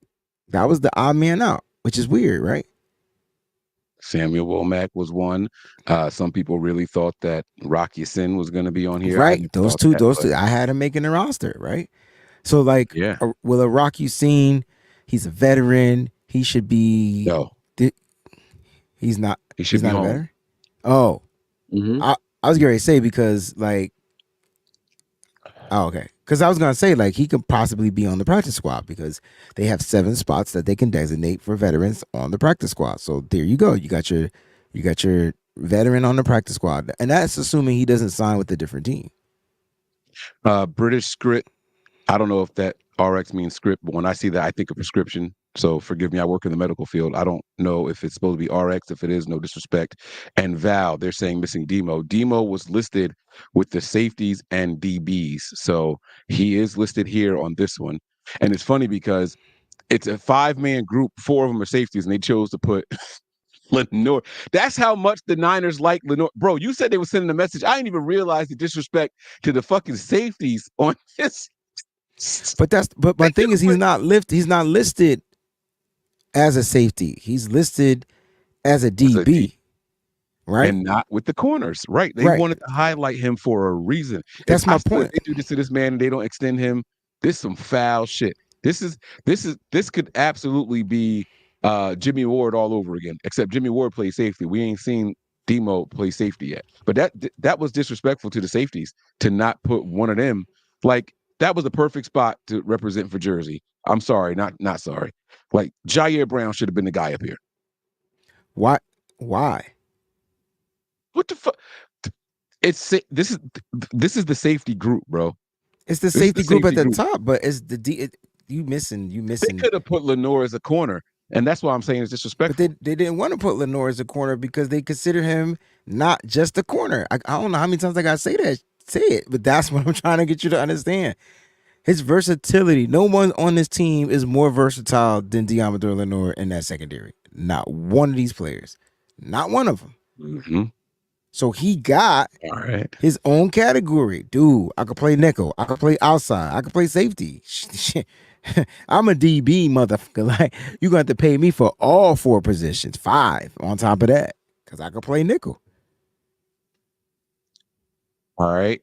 That was the odd man out, which is weird, right? Samuel Womack was one. Some people really thought that Rocky Sin was going to be on here. Right. Those two, I had him making the roster, right? So will a Rocky Sin, he's a veteran. He should be. No. He's not. He's not a veteran. Oh. Mm-hmm. I was going to say because okay. Because I was going to say he could possibly be on the practice squad because they have 7 spots that they can designate for veterans on the practice squad. So there you go. You got your veteran on the practice squad. And that's assuming he doesn't sign with a different team. British script. I don't know if that RX means script, but when I see that, I think of prescription. So forgive me, I work in the medical field. I don't know if it's supposed to be RX. If it is, no disrespect. And Val, they're saying missing Demo. Demo was listed with the safeties and DBs. So he is listed here on this one. And it's funny because it's a 5-man group. 4 of them are safeties, and they chose to put Lenore. That's how much the Niners like Lenore. Bro, you said they were sending a message. I didn't even realize the disrespect to the fucking safeties on this. But my thing is he's not listed as a safety. He's listed as a DB. Right? And not with the corners. Right. They wanted to highlight him for a reason. That's my point. If they do this to this man and they don't extend him, this is some foul shit. This could absolutely be Jimmy Ward all over again, except Jimmy Ward plays safety. We ain't seen Demo play safety yet. But that was disrespectful to the safeties to not put one of them. Like, that was the perfect spot to represent for Jersey. I'm sorry, not sorry. Like, Jair Brown should have been the guy up here. Why? Why? What the fuck? This is the safety group, bro. It's the safety group at the top, but it's the you missing. They could have put Lenore as a corner, and that's why I'm saying it's disrespectful. But they didn't want to put Lenore as a corner because they consider him not just a corner. I don't know how many times I gotta say it, but that's what I'm trying to get you to understand. His versatility. No one on this team is more versatile than Deommodore Lenore in that secondary. Not one of these players. Not one of them. Mm-hmm. So he got his own category. Dude, I could play nickel. I could play outside. I could play safety. I'm a DB, motherfucker. Like, you're going to have to pay me for all 4 positions, 5 on top of that, because I could play nickel. All right.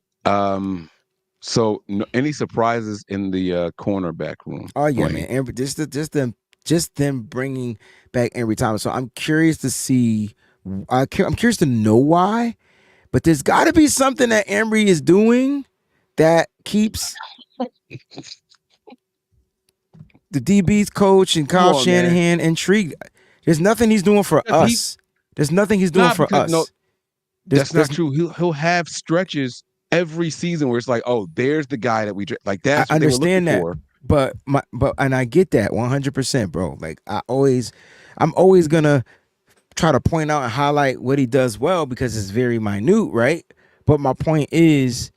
So any surprises in the cornerback room? Oh yeah, man. And just them bringing back Ambry Thomas. So I'm curious to see. I'm curious to know why, but there's got to be something that Ambry is doing that keeps the DB's coach and Kyle Shanahan intrigued. There's nothing he's doing for us. There's nothing he's doing for us. No, that's not true. He'll have stretches every season where it's like, oh, there's the guy that we like. That's I what understand they that, were looking for. but and I get that 100%, bro. Like I'm always gonna try to point out and highlight what he does well because it's very minute, right? But my point is,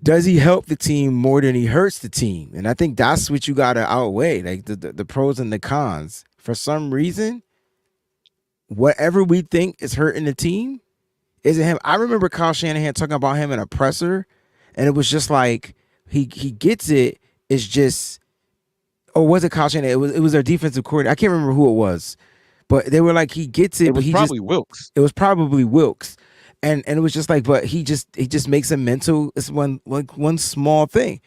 does he help the team more than he hurts the team? And I think that's what you got to outweigh, like the pros and the cons. For some reason, whatever we think is hurting the team isn't him. I remember Kyle Shanahan talking about him in a presser, and it was just like he gets it. It's just, or was it Kyle Shanahan? It was their defensive coordinator. I can't remember who it was, but they were like, he gets it. It was probably Wilkes. It was probably Wilkes. And it was just like, but he just makes a mental, it's one small thing,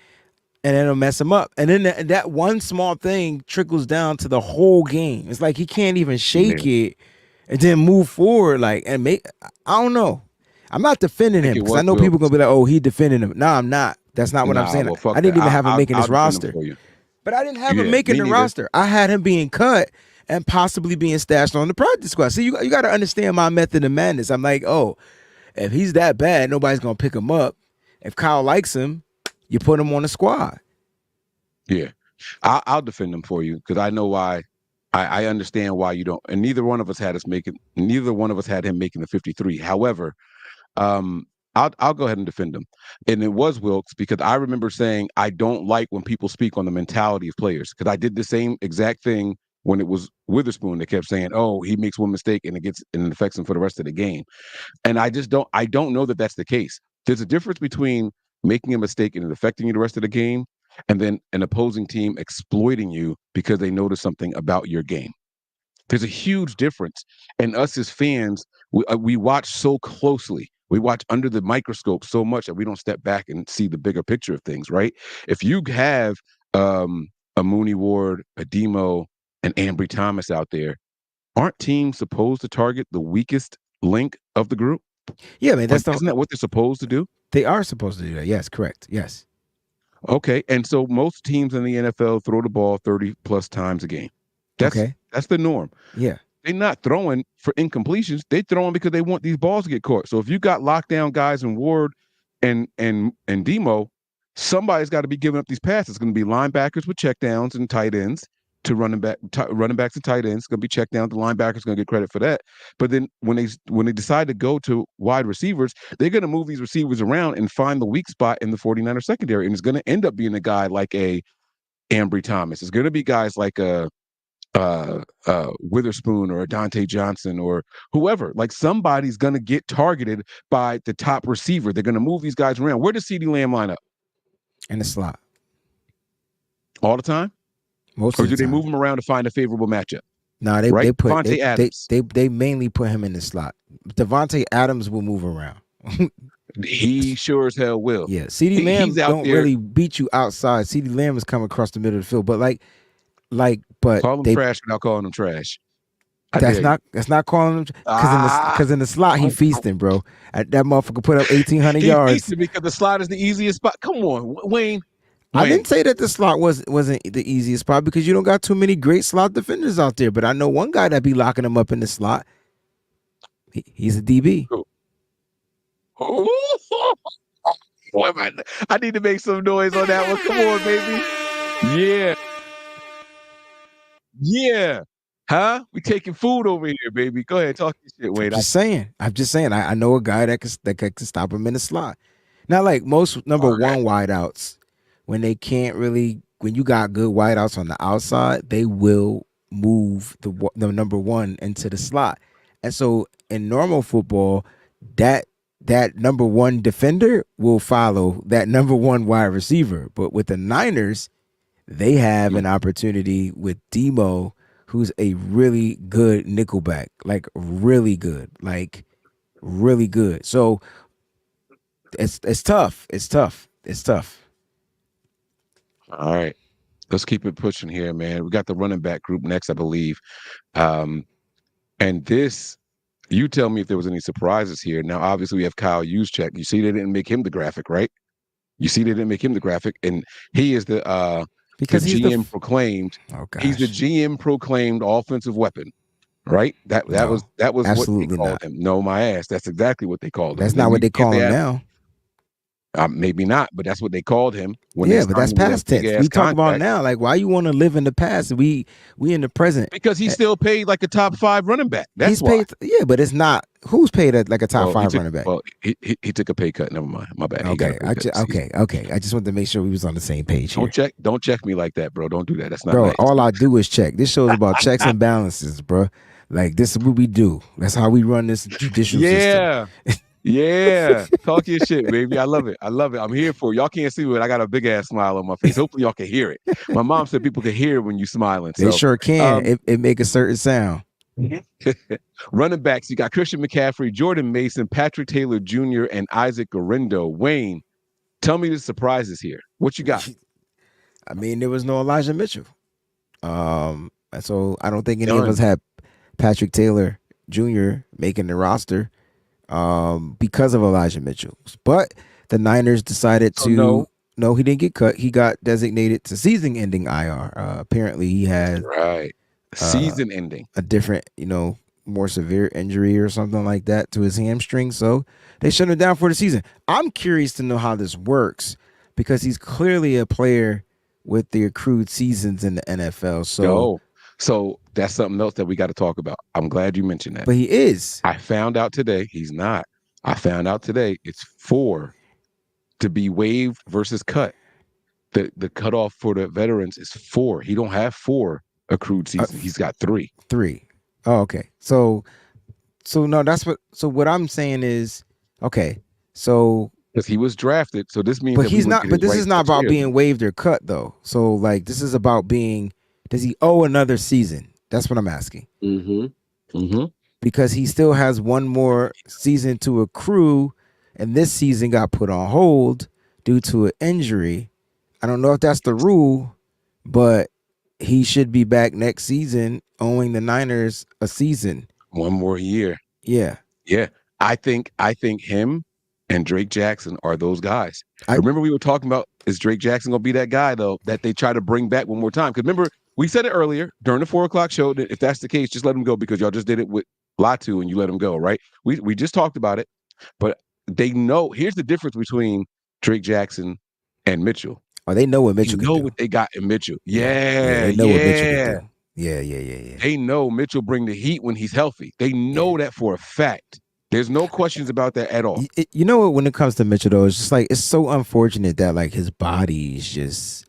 and it'll mess him up. And then that one small thing trickles down to the whole game. It's like he can't even shake it and then move forward, like, and make. I don't know. I'm not defending him because I know people gonna be like, oh, he defending him. No, I'm not. That's not what I'm saying. Well, I didn't even have him making his roster. But I didn't have him making the roster. I had him being cut and possibly being stashed on the practice squad. So you got to understand my method of madness. I'm like, oh, if he's that bad, nobody's going to pick him up. If Kyle likes him, you put him on the squad. Yeah. I'll defend him for you because I know why. I understand why you don't. And neither one of us had him making the 53. However, I'll go ahead and defend him. And it was Wilkes because I remember saying I don't like when people speak on the mentality of players because I did the same exact thing when it was Witherspoon. They kept saying, oh, he makes one mistake and it affects him for the rest of the game. And I don't know that that's the case. There's a difference between making a mistake and it affecting you the rest of the game and then an opposing team exploiting you because they notice something about your game. There's a huge difference. And us as fans, we watch so closely. We watch under the microscope so much that we don't step back and see the bigger picture of things, right? If you have a Mooney Ward, a Demo, and Ambry Thomas out there, aren't teams supposed to target the weakest link of the group? Yeah, man. Isn't that what they're supposed to do? They are supposed to do that. Yes, correct. Yes. Okay. And so most teams in the NFL throw the ball 30 plus times a game. That's the norm. Yeah. They're not throwing for incompletions. They're throwing because they want these balls to get caught. So if you got lockdown guys in Ward and Demo, somebody's got to be giving up these passes. It's going to be linebackers with checkdowns and tight ends to running backs and tight ends. It's going to be checked down. The linebackers going to get credit for that. But then when they decide to go to wide receivers, they're going to move these receivers around and find the weak spot in the 49er secondary. And it's going to end up being a guy like a Ambry Thomas. It's going to be guys like a Witherspoon or a Dante Johnson or whoever. Like somebody's going to get targeted by the top receiver. They're going to move these guys around. Where does CeeDee Lamb line up? In the slot. All the time? Most or of the do they time. move him around to find a favorable matchup? No, they put Devontae Adams. They mainly put him in the slot. Devontae Adams will move around. He sure as hell will. Yeah, CeeDee Lamb don't really beat you outside. CeeDee Lamb is coming across the middle of the field, but like Like, but Call them they trash without calling them trash. I dare that's not calling him Ah. because in the slot he feasting, bro. That motherfucker put up 1,800 He yards. feasted because the slot is the easiest spot. Come on, Wayne. I didn't say that the slot wasn't the easiest spot because you don't got too many great slot defenders out there. But I know one guy that be locking him up in the slot. He's a DB. I need to make some noise on that one. Come on, baby. Yeah. Yeah. Huh? We taking food over here, baby. Go ahead, talk your shit, Wayne. I'm just saying. I know a guy that can stop him in the slot. Not like most number one wideouts, when they can't really, when you got good wideouts on the outside, they will move the number one into the slot. And so in normal football, that number one defender will follow that number one wide receiver. But with the Niners, they have an opportunity with Demo, who's a really good nickelback, like really good. So it's tough. It's tough. All right. Let's keep it pushing here, man. We got the running back group next, I believe. And this, you tell me if there was any surprises here. Now, obviously, we have Kyle Juszczyk. You see, they didn't make him the graphic, right? And he is the because the he's GM proclaimed. Oh gosh. He's the GM proclaimed offensive weapon, right? That was absolutely what they not. called him. No, my ass. That's exactly what they called him. That's not what they call him now. Maybe not, but that's what they called him. But that's past tense. We talk about now, like, why you want to live in the past? We in the present. Because he's still paid like a top 5 running back. That's why. Paid, but it's not. Who's paid like a top 5 running back? Well, he took a pay cut. Never mind. My bad. Okay, okay. I just wanted to make sure we was on the same page here. Don't check me like that, bro. Don't do that. That's not bro. nice. All I do is check. This show's about checks and balances, bro. Like, this is what we do. That's how we run this judicial system. Yeah, talk your shit, baby. I love it. I'm here for it. Y'all can't see it. I got a big ass smile on my face. Hopefully, y'all can hear it. My mom said people can hear it when you smiling. They sure can. It make a certain sound. Running backs, you got Christian McCaffrey, Jordan Mason, Patrick Taylor Jr., and Isaac Garindo. Wayne, tell me the surprises here. What you got? I mean, there was no Elijah Mitchell. So I don't think any of us had Patrick Taylor Jr. making the roster because of Elijah Mitchell. But the Niners decided to no, he didn't get cut. He got designated to season-ending IR. Apparently, he had season-ending, a different, more severe injury or something like that to his hamstring. So they shut him down for the season. I'm curious to know how this works because he's clearly a player with the accrued seasons in the NFL. So that's something else that we got to talk about. I'm glad you mentioned that. But he is. I found out today he's not. I found out today it's 4 to be waived versus cut. The cutoff for the veterans is 4. He don't have 4 accrued seasons. He's got 3. 3. Oh, okay. So no, so what I'm saying is, okay, so because he was drafted, so this means but he's not, but this is not about being waived or cut though. So like this is about does he owe another season? That's what I'm asking. Because he still has one more season to accrue, and this season got put on hold due to an injury. I don't know if that's the rule, but he should be back next season, owing the Niners a season. One more year. Yeah. I think him and Drake Jackson are those guys. Remember we were talking about, is Drake Jackson going to be that guy, though, that they try to bring back one more time? Because remember, we said it earlier during the 4 o'clock show that if that's the case, just let him go because y'all just did it with Latu and you let him go, right? We just talked about it, but they know. Here's the difference between Drake Jackson and Mitchell. Oh, they know what Mitchell can do. What they got in Mitchell. They know what Mitchell can do. Yeah. They know Mitchell bring the heat when he's healthy. They know that for a fact. There's no questions about that at all. You know what? When it comes to Mitchell, though, it's just like it's so unfortunate that like his body is just.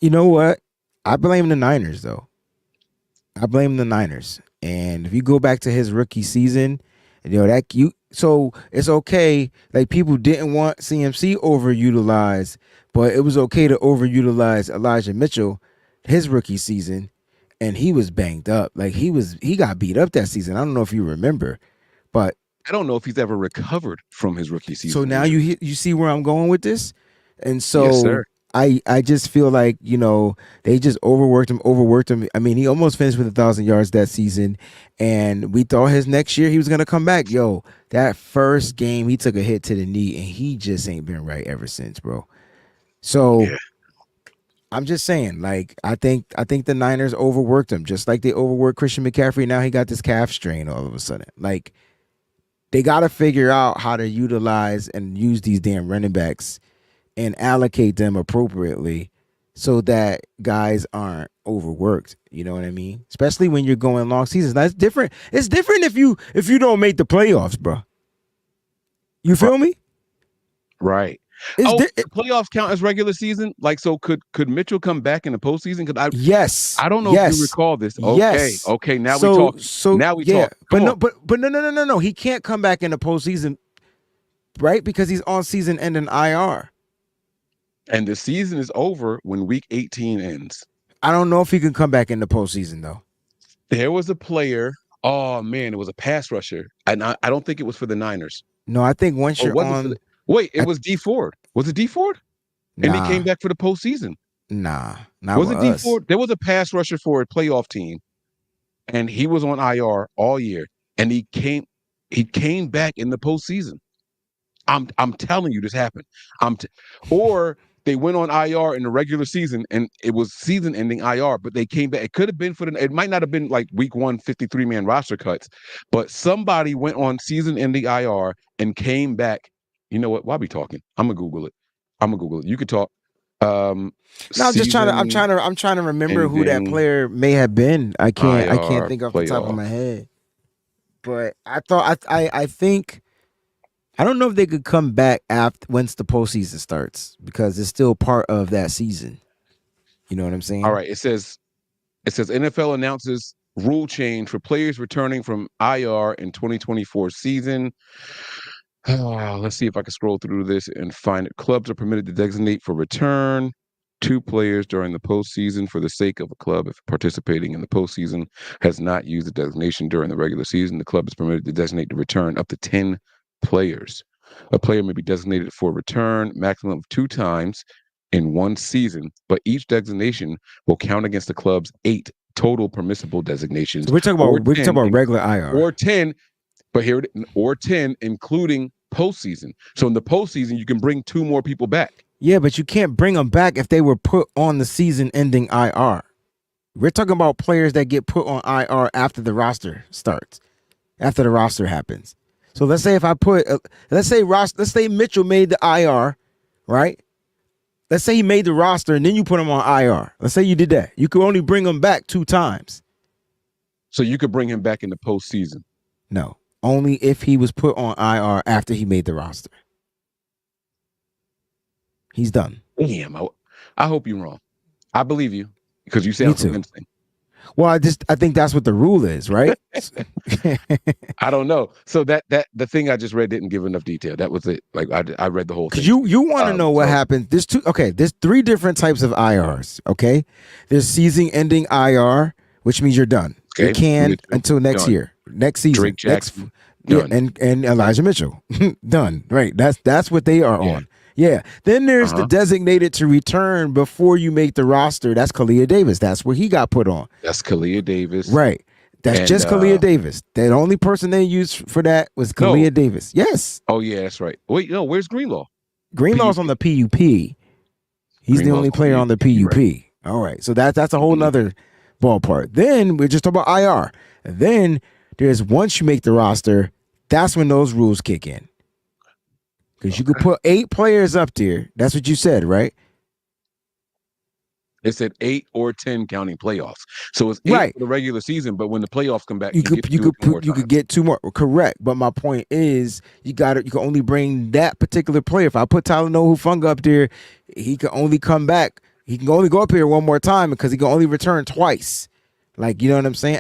You know what? I blame the Niners, though. I blame the Niners. And if you go back to his rookie season, so it's okay. Like people didn't want CMC overutilized, but it was okay to overutilize Elijah Mitchell, his rookie season, and he was banged up. Like he got beat up that season. I don't know if you remember, but I don't know if he's ever recovered from his rookie season. So now you see where I'm going with this, and so yes, sir. I just feel like, you know, they just overworked him. I mean, he almost finished with 1,000 yards that season, and we thought his next year he was gonna come back. Yo, that first game he took a hit to the knee, and he just ain't been right ever since, bro. So I'm just saying, like, I think the Niners overworked him, just like they overworked Christian McCaffrey. Now he got this calf strain all of a sudden. Like, they got to figure out how to utilize and use these damn running backs and allocate them appropriately so that guys aren't overworked. You know what I mean? Especially when you're going long seasons. That's different. It's different if you don't make the playoffs, bro. You feel me? Right. Playoffs count as regular season? Like, so could Mitchell come back in the postseason? Yes. I don't know if you recall this. Okay. Yes. Okay. Now we talk. Now we talk. But no. He can't come back in the postseason, right? Because he's on season ending IR. And the season is over when week 18 ends. I don't know if he can come back in the postseason, though. There was a player. Oh, man. It was a pass rusher. And I don't think it was for the Niners. No, I think once you're on. Wait, it was D Ford. Was it D Ford? And he came back for the postseason. Nah, not was it D us. Ford? There was a pass rusher for a playoff team, and he was on IR all year, and he came back in the postseason. I'm telling you, this happened. Or they went on IR in the regular season, and it was season-ending IR, but they came back. It could have been it might not have been like week 1 53-man roster cuts, but somebody went on season-ending IR and came back. You know what? Why are we talking? I'm gonna Google it. You could talk. No, I'm just trying to remember who that player may have been. I can't think off the top of my head. But I think I don't know if they could come back after once the postseason starts, because it's still part of that season. You know what I'm saying? All right. It says NFL announces rule change for players returning from IR in 2024 season. Let's see if I can scroll through this and find it. Clubs are permitted to designate for return 2 players during the postseason for the sake of a club. If participating in the postseason has not used the designation during the regular season, the club is permitted to designate to return up to 10 players. A player may be designated for return maximum of 2 times in one season, but each designation will count against the club's 8 total permissible designations. So we're talking about regular IR. Or 10. But or 10, including postseason. So in the postseason, you can bring 2 more people back. Yeah, but you can't bring them back if they were put on the season-ending IR. We're talking about players that get put on IR after the roster starts, after the roster happens. So let's say let's say Mitchell made the IR, right? Let's say he made the roster and then you put him on IR. Let's say you did that. You could only bring him back 2 times. So you could bring him back in the postseason. No. Only if he was put on IR after he made the roster. He's done. Damn, I hope you're wrong. I believe you because you sound convincing. Well, I think that's what the rule is, right? I don't know. So that the thing I just read didn't give enough detail. That was it. Like I read the whole thing. You want to know what happened? There's 3 different types of IRs. Okay, there's season-ending IR, which means you're done. Okay. You can until next year, next season, Drake Jackson, and Elijah Mitchell, done. Right. That's what they are on. Yeah. Then there's the designated to return before you make the roster. That's Kalia Davis. That's where he got put on. That's Kalia Davis. Right. That's just Kalia Davis. The only person they used for that was Kalia Davis. Yes. Oh yeah, that's right. Wait, no, where's Greenlaw? Greenlaw's on the PUP. He's the only player on the PUP. Right. All right. So that's a whole nother ballpark. Then we're just talking about IR. And then there's once you make the roster, that's when those rules kick in. Because you could put 8 players up there. That's what you said, right? It said 8 or 10 counting playoffs. So it's 8 for the regular season, but when the playoffs come back, you could get 2 more. Correct. But my point is you can only bring that particular player. If I put Tyler Hufanga up there, he can only come back. He can only go up here one more time because he can only return twice. Like, you know what I'm saying?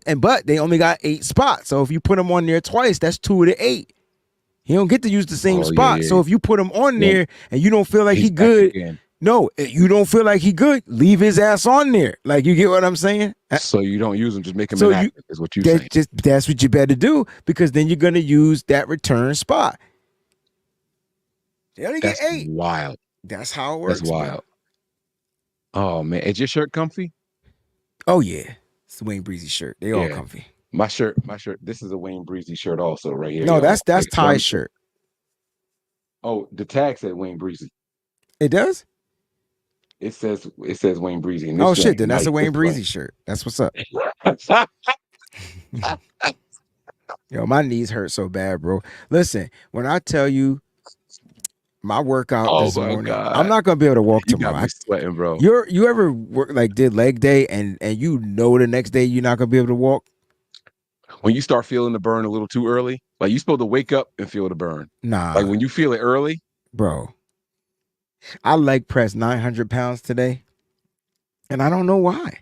And but they only got 8 spots. So if you put him on there twice, that's 2 of the 8. He don't get to use the same spot. Yeah. So if you put him on there and you don't feel like he good, you don't feel like he good, leave his ass on there. Like, you get what I'm saying? So you don't use him, just make him inactive, is what you're saying. That's what you better do, because then you're going to use that return spot. They only get 8. Wild. That's how it works. That's wild. Oh man, is your shirt comfy? Oh yeah, it's the Wayne Breezy shirt. They all Yeah. comfy. My shirt. This is a Wayne Breezy shirt also right here. No, y'all. that's Ty's shirt. Oh, the tag said Wayne Breezy. It does? It says Wayne Breezy. And Oh this shit, then that's a Wayne Breezy nice. shirt. That's what's up. Yo, my knees hurt so bad, bro. Listen, when I tell you my workout this morning, God. I'm not gonna be able to walk tomorrow. Got me sweating, bro. You ever did leg day and you know the next day you're not gonna be able to walk? When you start feeling the burn a little too early, like you're supposed to wake up and feel the burn. Nah. Like when you feel it early. Bro. I leg pressed 900 pounds today. And I don't know why.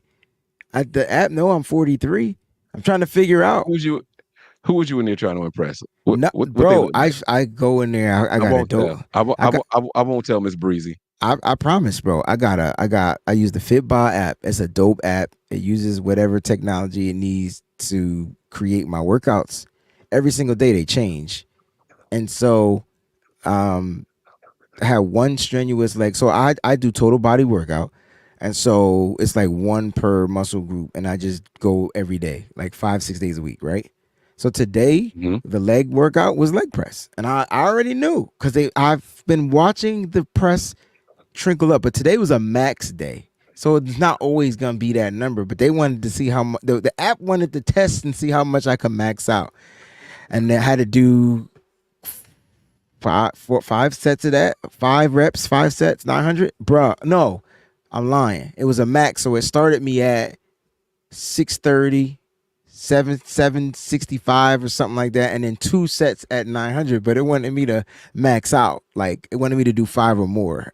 The app know I'm 43. I'm trying to figure out. Who was you in there trying to impress? Bro, I go in there. I got a dope. I won't tell Miss Breezy. I promise, bro. I use the FitBod app. It's a dope app. It uses whatever technology it needs to create my workouts. Every single day they change. And so I had one strenuous leg. So I do total body workout. And so it's like one per muscle group. And I just go every day, like 5-6 days a week, right? So today, the leg workout was leg press. And I already knew because I've been watching the press trickle up. But today was a max day. So it's not always going to be that number. But they wanted to see how much, the app wanted to test and see how much I could max out. And they had to do 5 sets of that, 5 reps, 5 sets, 900. Bruh, no, I'm lying. It was a max. So it started me at 630. 765 or something like that, and then 2 sets at 900. But it wanted me to max out. Like it wanted me to do 5 or more.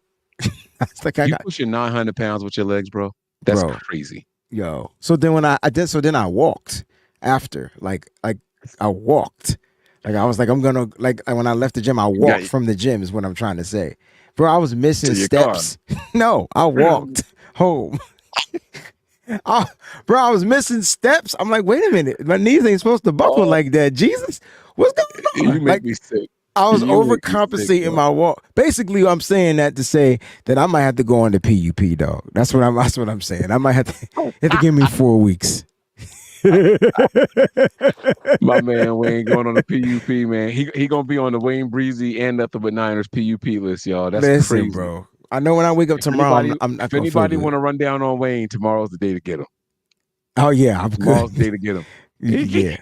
It's like you pushing 900 pounds with your legs, bro. That's crazy. Yo. So then when I did, so then I walked after. Like I walked. Like I was like, I'm gonna like when I left the gym, I walked from the gym is what I'm trying to say. Bro, I was missing steps. No, I walked home. Bro, I was missing steps. I'm like, wait a minute, my knees ain't supposed to buckle like that. Jesus, what's going on? You make me sick. I was overcompensating my walk. Basically, I'm saying that to say that I might have to go on the PUP, dog. That's what I'm saying. I might have to give me 4 weeks. My man Wayne going on the PUP, man. He gonna be on the Wayne Breezy and Nothing But Niners PUP list, y'all. That's crazy, bro. I know when I wake up tomorrow, if anybody want to run down on Wayne, tomorrow's the day to get him. Oh yeah, tomorrow's the day to get him. Yeah,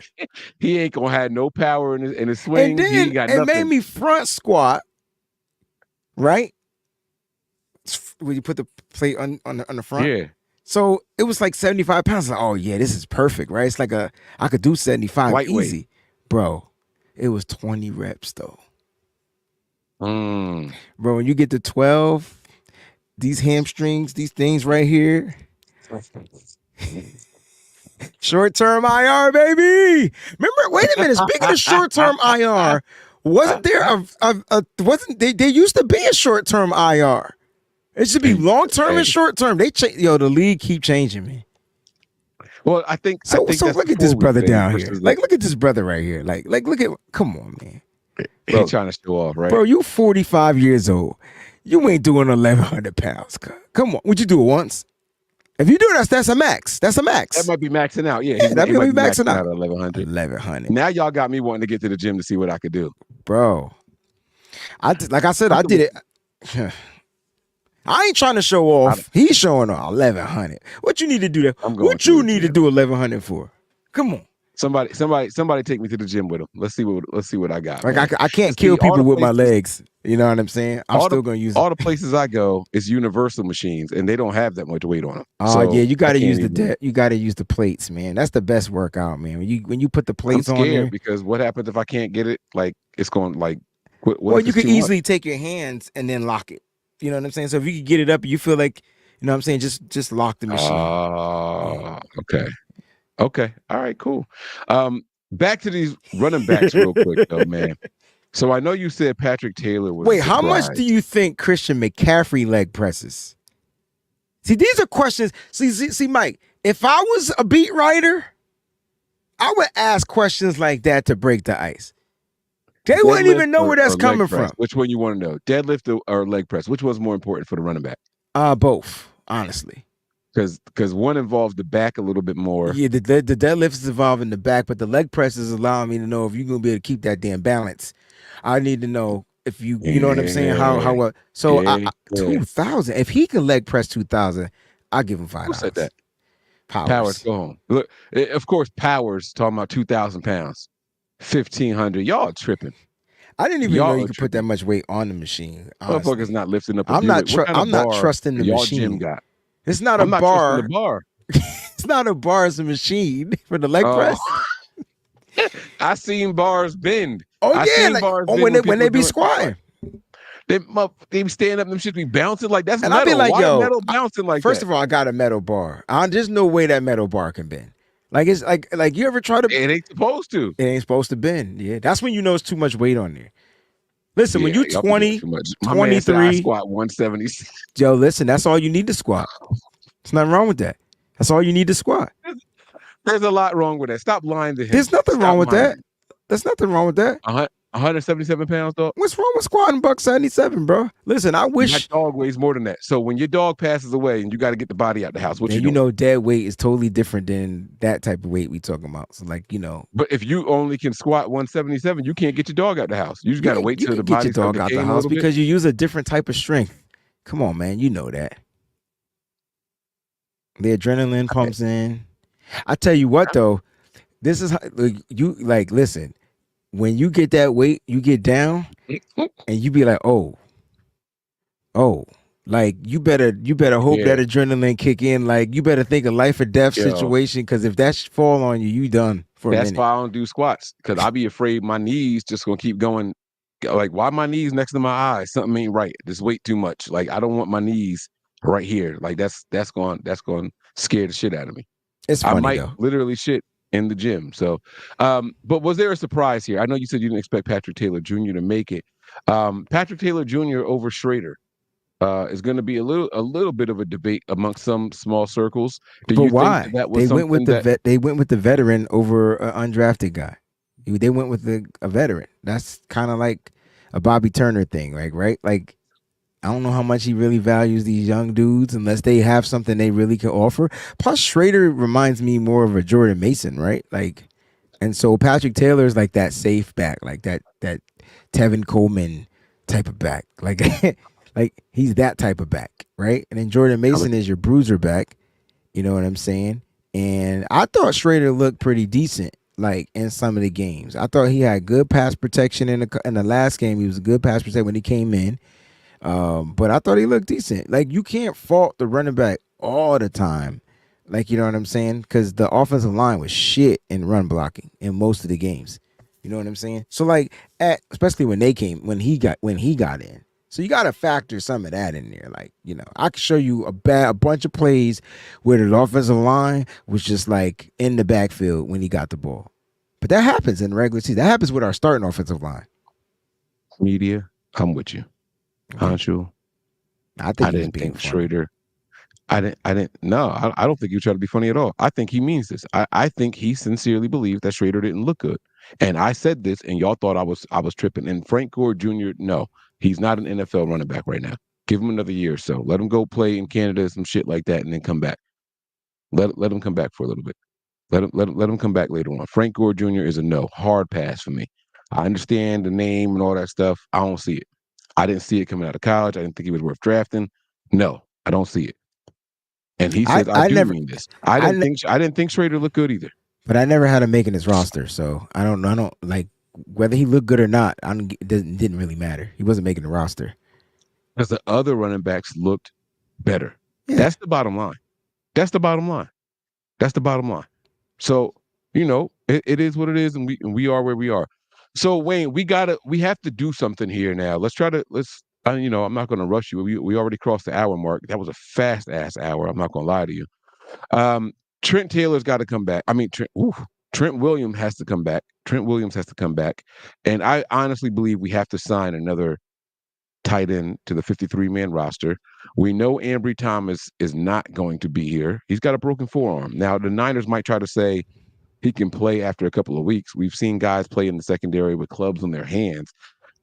he ain't gonna have no power in his swing. And then it made me front squat, right? When you put the plate on the front, yeah. So it was like 75 pounds. Like, oh yeah, this is perfect, right? It's like I could do 75 lightweight. Easy, bro. It was 20 reps though. Bro, when you get to 12. These hamstrings, these things right here. Short-term IR, baby. Remember, wait a minute. Speaking of short-term IR, wasn't there there used to be a short-term IR. It should be long-term and short-term. The league keep changing, man. Well, I think so look at this brother down here. Like, look at this brother right here. Like look at, come on, man. He's trying to show off, right? Bro, you 45 years old. You ain't doing 1,100 pounds. Come on. Would you do it once? If you do it, that's a max. That's a max. That might be maxing out. Yeah, that might be maxing out. 1,100. 1,100. Now y'all got me wanting to get to the gym to see what I could do. Bro, like I said, I did it. I ain't trying to show off. He's showing off 1,100. What you need to do that? What you need to do 1,100 for? Come on. Somebody take me to the gym with him. Let's see what I got. Like I can't kill people with my legs. You know what I'm saying? I'm still gonna use it. All the places I go is universal machines, and they don't have that much weight on them. Oh yeah, you got to use you got to use the plates, man. That's the best workout, man. When you put the plates on there, because what happens if I can't get it? Like it's going like. Well, you can easily take your hands and then lock it. You know what I'm saying? So if you could get it up, you feel like, you know what I'm saying, just lock the machine. Okay. All right, cool. Back to these running backs real quick though, man. So I know you said Patrick Taylor was. Wait, how much do you think Christian McCaffrey leg presses? See, these are questions. See, Mike, if I was a beat writer, I would ask questions like that to break the ice. They wouldn't even know where that's coming from. Which one you want to know? Deadlift or leg press? Which one's more important for the running back? Both. honestly. Because one involves the back a little bit more. Yeah, the deadlift is involving the back, but the leg press is allowing me to know if you're gonna be able to keep that damn balance. I need to know if you know what I'm saying. How well? So Yeah. 2,000. If he can leg press 2,000, I'll give him $5. Who said that? Powers, go home. Look, of course, Powers talking about 2,000 pounds, 1,500. Y'all tripping. I didn't even know you could put that much weight on the machine. Motherfuckers not lifting up. I'm not trusting the y'all machine. Gym got. It's not I'm a not bar. Trusting the bar. It's not a bar. It's a machine for the leg press. I seen bars bend. Oh yeah, when they be squatting. They be standing up. Them shit be bouncing like that's and metal. I be like, why metal bouncing like first that? of all, I got a metal bar. There's no way that metal bar can bend. Like it's like you ever try to? It ain't supposed to. It ain't supposed to bend. Yeah, that's when you know it's too much weight on there. Listen, when you 20, 23, I squat 170. Yo, listen, that's all you need to squat. There's nothing wrong with that. That's all you need to squat. There's a lot wrong with that. Stop lying to him. There's nothing wrong with that. There's nothing wrong with that. 177 pounds, dog. What's wrong with squatting $177, bro? Listen, I wish my dog weighs more than that. So when your dog passes away and you got to get the body out the house, what you doing? know, dead weight is totally different than that type of weight we talking about. So like, But if you only can squat 177, you can't get your dog out the house. You just got to wait till the body get your dog out the house because you use a different type of strength. Come on, man, you know that. The adrenaline pumps in. I tell you what, though, this is how you like. Listen, when you get that weight, you get down, and you be like, oh, like you better hope that adrenaline kick in. Like you better think a life or death situation because if that fall on you, you done for a minute. That's why I don't do squats because I be afraid my knees just gonna keep going. Like why my knees next to my eyes? Something ain't right. This weight too much. Like I don't want my knees right here. Like that's going scare the shit out of me. It's funny, I might though. literally shit in the gym. So, but was there a surprise here? I know you said you didn't expect Patrick Taylor Jr. to make it. Patrick Taylor Jr. over Schrader is going to be a little bit of a debate amongst some small circles. But why? They went with the veteran over an undrafted guy. They went with a veteran. That's kind of like a Bobby Turner thing, right? Like I don't know how much he really values these young dudes unless they have something they really can offer. Plus, Schrader reminds me more of a Jordan Mason, right? Like, and so Patrick Taylor is like that safe back, like that Tevin Coleman type of back, like like he's that type of back, right? And then Jordan Mason is your bruiser back. You know what I'm saying? And I thought Schrader looked pretty decent, like in some of the games. I thought he had good pass protection in the last game. He was a good pass protection when he came in. But I thought he looked decent. Like you can't fault the running back all the time. Like, you know what I'm saying? Because the offensive line was shit in run blocking in most of the games. You know what I'm saying? So like especially when he got in. So you gotta factor some of that in there. Like, I could show you a bunch of plays where the offensive line was just like in the backfield when he got the ball. But that happens in the regular season. That happens with our starting offensive line. Media, I'm with you. Honcho, I didn't think Schrader. I don't think you try to be funny at all. I think he means this. I think he sincerely believes that Schrader didn't look good. And I said this, and y'all thought I was tripping. And Frank Gore Jr., no, he's not an NFL running back right now. Give him another year or so. Let him go play in Canada, some shit like that, and then come back. Let him come back for a little bit. Let him come back later on. Frank Gore Jr. is a no, hard pass for me. I understand the name and all that stuff. I don't see it. I didn't see it coming out of college. I didn't think he was worth drafting. No, I don't see it. And he says, I mean this. I didn't think Schrader looked good either. But I never had him making his roster, so I don't like whether he looked good or not. It didn't really matter. He wasn't making the roster because the other running backs looked better. Yeah. That's the bottom line. So it is what it is, and we are where we are. So Wayne, we have to do something here now. I'm not going to rush you. We already crossed the hour mark. That was a fast ass hour. I'm not going to lie to you. Trent Taylor's got to come back. I mean, Trent Williams has to come back. And I honestly believe we have to sign another tight end to the 53-man roster. We know Ambry Thomas is not going to be here. He's got a broken forearm. Now, the Niners might try to say he can play after a couple of weeks. We've seen guys play in the secondary with clubs on their hands.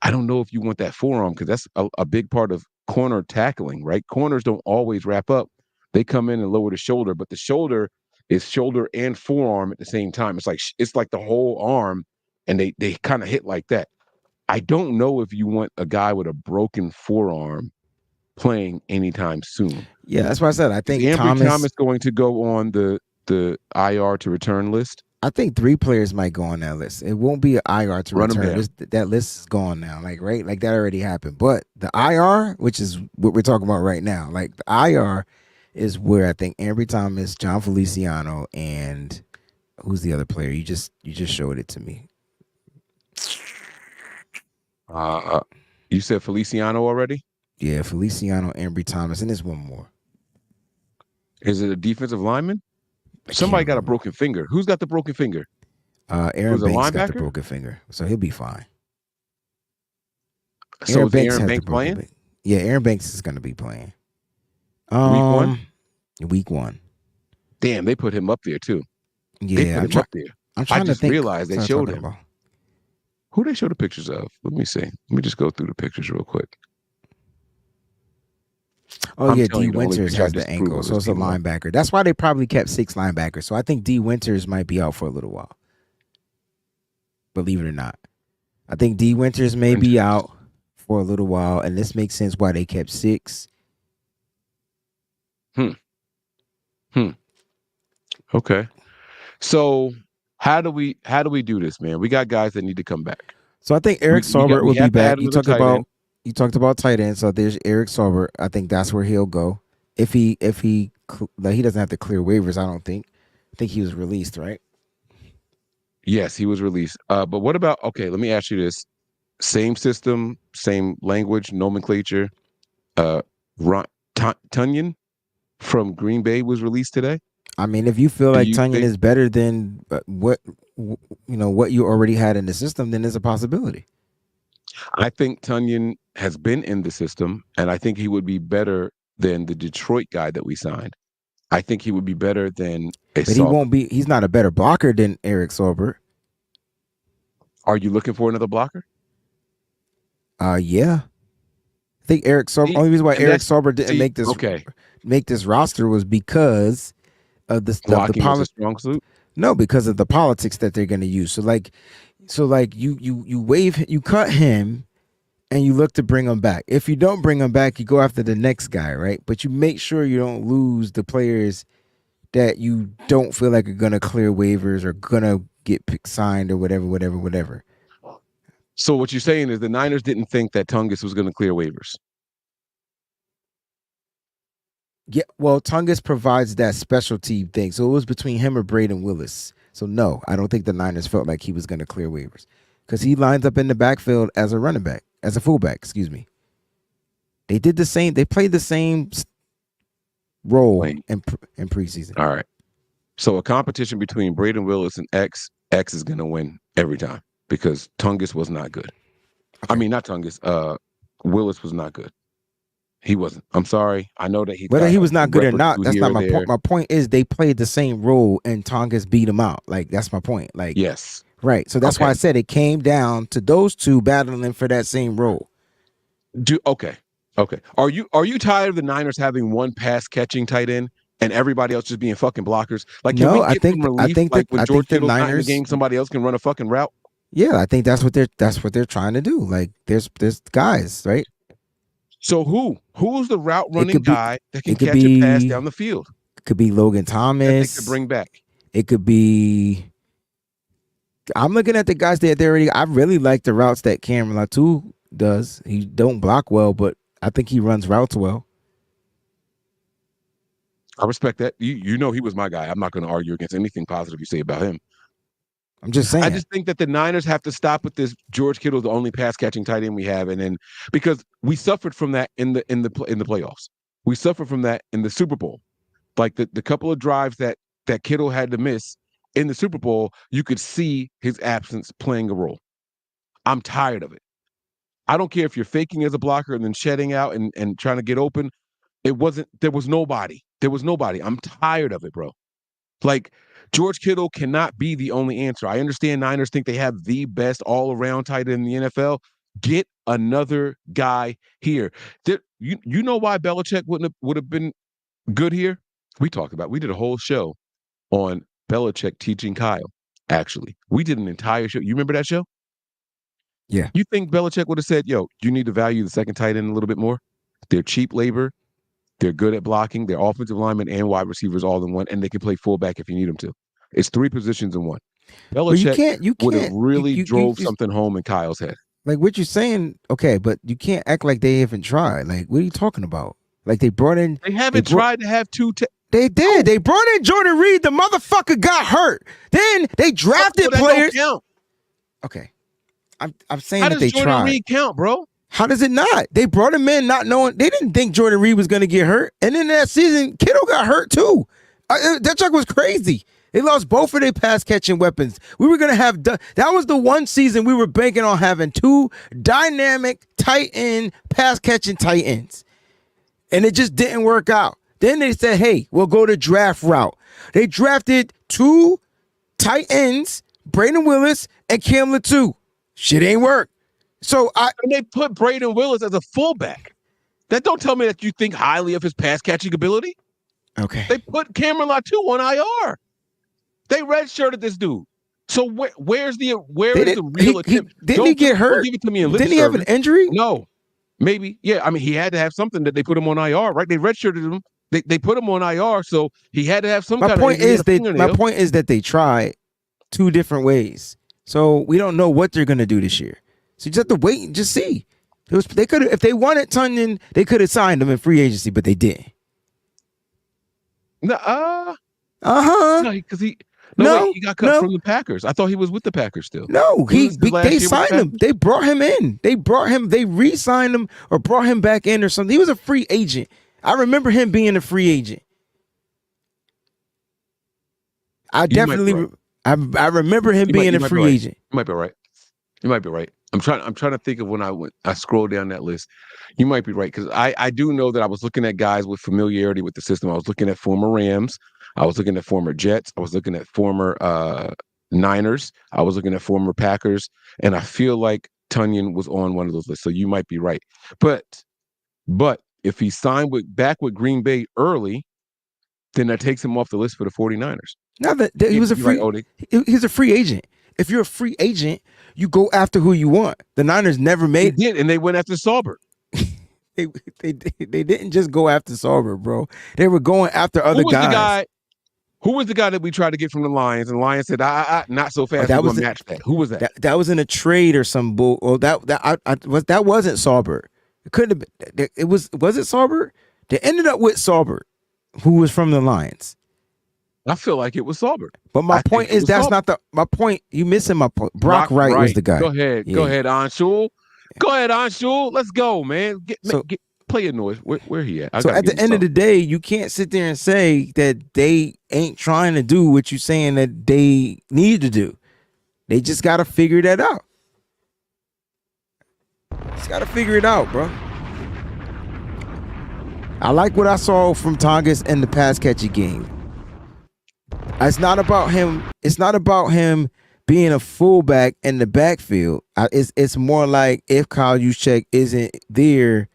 I don't know if you want that forearm because that's a big part of corner tackling, right? Corners don't always wrap up They come in and lower the shoulder, but the shoulder is shoulder and forearm at the same time. It's like the whole arm, and they kind of hit like that. I don't know if you want a guy with a broken forearm playing anytime soon. Yeah, that's why I said I think is Ambry Thomas Thomas going to go on the IR to return list. I think 3 players might go on that list. It won't be an IR to Run 'em return. down. That list is gone now. Like, right? Like that already happened. But the IR, which is what we're talking about right now, like the IR is where I think Ambry Thomas, John Feliciano, and who's the other player? You just showed it to me. You said Feliciano already? Yeah, Feliciano, Ambry Thomas, and there's one more. Is it a defensive lineman? Somebody got a broken finger. Who's got the broken finger? Aaron Banks got the broken finger, so he'll be fine. So is Aaron Banks playing? Yeah, Aaron Banks is going to be playing. Week 1. Damn, they put him up there too. Yeah, they put him up there. I just realized they showed him. Who they show the pictures of? Let me see. Let me just go through the pictures real quick. Oh, yeah, D. Winters has the ankle, so it's a linebacker. That's why they probably kept 6 linebackers. So I think D. Winters might be out for a little while. Believe it or not. I think D. Winters may be out for a little while, and this makes sense why they kept 6. Okay. So how do we do this, man? We got guys that need to come back. So I think Eric Saubert will be back. You talked about tight end, so there's Eric Saubert. I think that's where he'll go. If he doesn't have to clear waivers, I don't think. I think he was released, right? Yes, he was released. But what about, okay, let me ask you this. Same system, same language, nomenclature. Tunyon from Green Bay was released today. I mean, if you feel like Tunyon is better than what you already had in the system, then there's a possibility. I think Tunyon has been in the system, and I think he would be better than the Detroit guy that we signed. I think he would be better than But he won't be. He's not a better blocker than Eric Saubert. Are you looking for another blocker? Yeah. I think Eric Saubert. Only reason why Eric Saubert didn't make this roster was because of the strong suit. No, because of the politics that they're going to use. So you cut him, and you look to bring him back. If you don't bring him back, you go after the next guy, right? But you make sure you don't lose the players that you don't feel like are going to clear waivers or going to get signed or whatever. So what you're saying is the Niners didn't think that Tungus was going to clear waivers. Yeah, well, Tungus provides that specialty thing. So it was between him or Braden Willis. So no, I don't think the Niners felt like he was going to clear waivers because he lines up in the backfield as a running back, as a fullback, excuse me. They did the same. They played the same role in preseason. All right. So a competition between Braden Willis and X is going to win every time because Tungus was not good. Okay. I mean, not Tungus. Willis was not good. He wasn't. I'm sorry. I know that whether he was not good or not. That's not my point. My point is they played the same role and Tungus beat him out. Like that's my point. Like yes, right. So that's why I said it came down to those two battling for that same role. Okay. Are you tired of the Niners having one pass catching tight end and everybody else just being fucking blockers? Like can we get some relief? When George Kittle's not in the game, somebody else can run a fucking route. Yeah, I think that's what they're trying to do. Like there's guys, right? So who's the route running guy that can catch a pass down the field? It could be Logan Thomas. That they could bring back. It could be. I'm looking at the guys that they already. I really like the routes that Cameron Latu does. He don't block well, but I think he runs routes well. I respect that. You know he was my guy. I'm not going to argue against anything positive you say about him. I'm just saying. I just think that the Niners have to stop with this. George Kittle's the only pass catching tight end we have, and then because we suffered from that in the playoffs, we suffered from that in the Super Bowl. Like the couple of drives that Kittle had to miss in the Super Bowl, you could see his absence playing a role. I'm tired of it. I don't care if you're faking as a blocker and then shedding out and trying to get open. There was nobody. I'm tired of it, bro. Like, George Kittle cannot be the only answer. I understand Niners think they have the best all-around tight end in the NFL. Get another guy here. You know why Belichick would have been good here? We did a whole show on Belichick teaching Kyle, actually. We did an entire show. You remember that show? Yeah. You think Belichick would have said, yo, you need to value the second tight end a little bit more? They're cheap labor. They're good at blocking. They're offensive linemen and wide receivers all in one, and they can play fullback if you need them to. It's 3 positions in one. Belichick would have really drove something home in Kyle's head. Like what you're saying, okay, but you can't act like they haven't tried. Like, what are you talking about? Like they brought in. They haven't tried to have 2. They did. They brought in Jordan Reed. The motherfucker got hurt. Then they drafted players. Don't count. Okay, I'm saying how that they tried. How does Jordan Reed count, bro? How does it not? They brought him in not knowing. They didn't think Jordan Reed was going to get hurt. And then that season, Kittle got hurt too. That truck was crazy. They lost both of their pass catching weapons. We were going to have that was the one season we were banking on having 2 dynamic tight end pass catching tight ends. And it just didn't work out. Then they said, hey, we'll go the draft route. They drafted 2 tight ends, Braden Willis and Cam Latu. Shit ain't work. So and they put Braden Willis as a fullback. That don't tell me that you think highly of his pass catching ability. Okay. They put Cameron Latu on IR. They redshirted this dude. So where's the real attempt? Didn't he get hurt? Don't give it to me in lip Didn't he have an injury? No. Maybe. Yeah. I mean, he had to have something that they put him on IR, right? They redshirted him. They put him on IR, so he had to have some kind of injury. My point is that they tried 2 different ways. So we don't know what they're gonna do this year. So you just have to wait and just see. They could have, if they wanted Tunyon, they could have signed him in free agency, but they didn't. No, because he got cut from the Packers. I thought he was with the Packers still. No, they signed him. They brought him in. They re-signed him or brought him back in or something. He was a free agent. I remember him being a free agent. I remember him being a free agent. You might be right. You might be right. I'm trying to think of when I scrolled down that list. You might be right, because I do know that I was looking at guys with familiarity with the system. I was looking at former Rams. I was looking at former Jets. I was looking at former Niners. I was looking at former Packers. And I feel like Tunyon was on one of those lists. So you might be right. But if he signed back with Green Bay early, then that takes him off the list for the 49ers. Now that he was a free, he's a free agent. If you're a free agent, you go after who you want. The Niners never made. They did, and they went after Saubert. they didn't just go after Saubert, bro. They were going after other guys. Who was the guy that we tried to get from the Lions? And the Lions said, not so fast. That was a match that. Who was that? That was in a trade or some bull. Or that wasn't Saubert. It couldn't have been. It was it Saubert? They ended up with Saubert, who was from the Lions. I feel like it was Saubert. But my point is my point. You missing my point. Brock Wright was the guy. Go ahead. Yeah. Go ahead, Anshul. Go ahead, Anshul. Let's go, man. Play a noise. Where he at? So at the end of the day, you can't sit there and say that they ain't trying to do what you're saying that they need to do. They just got to figure that out. Just got to figure it out, bro. I like what I saw from Tongas in the pass catching game. It's not about him. It's not about him being a fullback in the backfield. It's more like if Kyle Juszczyk isn't there.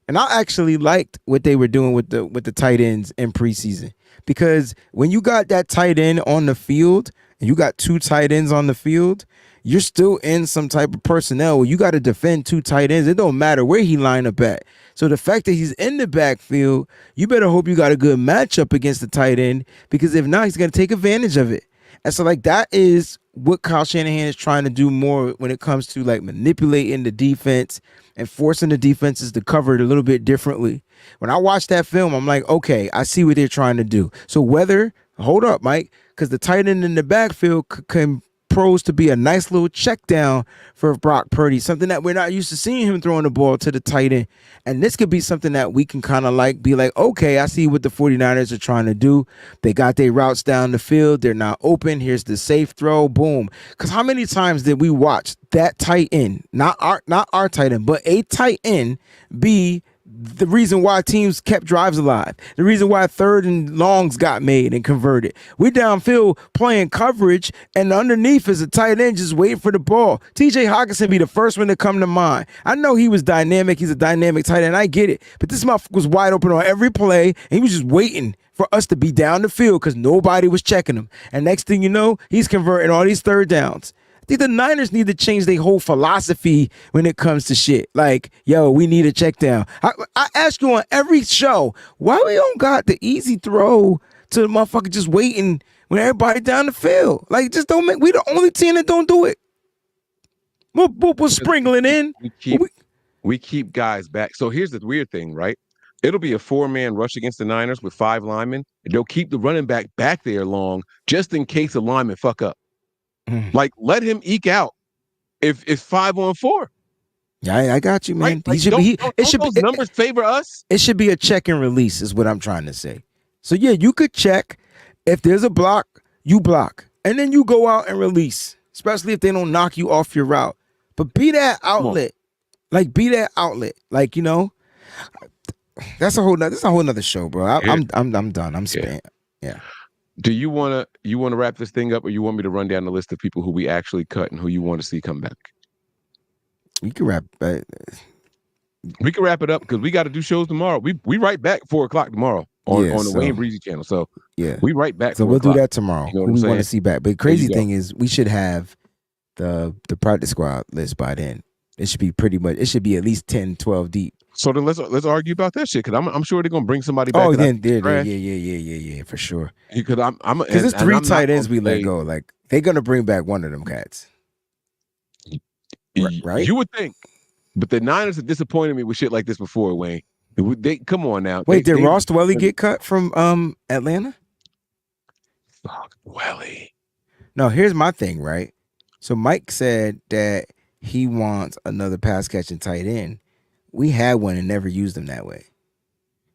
And I actually liked what they were doing with the tight ends in preseason, because when you got that tight end on the field and you got 2 tight ends on the field, you're still in some type of personnel where you got to defend 2 tight ends. It don't matter where he line up at. So the fact that he's in the backfield, you better hope you got a good matchup against the tight end, because if not, he's going to take advantage of it. And so like that is what Kyle Shanahan is trying to do more when it comes to like manipulating the defense and forcing the defenses to cover it a little bit differently. When I watched that film, I'm like, okay, I see what they're trying to do. So hold up, Mike, because the tight end in the backfield can pros to be a nice little check down for Brock Purdy, something that we're not used to seeing him throwing the ball to the tight end. And this could be something that we can kind of like be like, okay, I see what the 49ers are trying to do. They got their routes down the field. They're not open. Here's the safe throw. Boom. Because how many times did we watch that tight end, not our tight end, but a tight end be the reason why teams kept drives alive, the reason why 3rd and longs got made and converted. We're downfield playing coverage, and underneath is a tight end just waiting for the ball. TJ Hawkinson be the first one to come to mind. I know he was dynamic. He's a dynamic tight end. I get it. But this motherfucker was wide open on every play, and he was just waiting for us to be down the field because nobody was checking him. And next thing you know, he's converting all these 3rd downs. I think the Niners need to change their whole philosophy when it comes to shit. Like, yo, we need a check down. I ask you on every show, why we don't got the easy throw to the motherfucker just waiting when everybody down the field? Like, just don't make. We the only team that don't do it. We're sprinkling in. We keep guys back. So here's the weird thing, right? It'll be a 4-man rush against the Niners with 5 linemen. And they'll keep the running back there long just in case a lineman fuck up. Like, let him eke out if it's 5-on-4. Yeah, I got you, man. Right? Like, those numbers favor us? It should be a check and release is what I'm trying to say. So, yeah, you could check. If there's a block, you block. And then you go out and release, especially if they don't knock you off your route. But be that outlet. Like, be that outlet. Like, you know, that's a whole nother show, bro. I'm done. I'm spent. Yeah. Do you want to wrap this thing up, or you want me to run down the list of people who we actually cut and who you want to see come back? We can wrap. We can wrap it up because we got to do shows tomorrow. We right back 4:00 tomorrow on the Wayne Breezy channel. So yeah, we right back. So we'll do that tomorrow. You know who we want to see back. But the crazy thing is, we should have the practice squad list by then. It should be pretty much. It should be at least 10, 12 deep. So then let's argue about that shit because I'm sure they're gonna bring somebody back. Oh, then yeah, for sure. Because because it's 3 tight ends we let go. Like they're gonna bring back one of them cats, right? You would think, but the Niners have disappointed me with shit like this before, Wayne. They come on now. Wait, did Ross Dwelly get cut from Atlanta? Fuck Dwelly. No, here's my thing, right? So Mike said that he wants another pass catching tight end. We had one and never used him that way.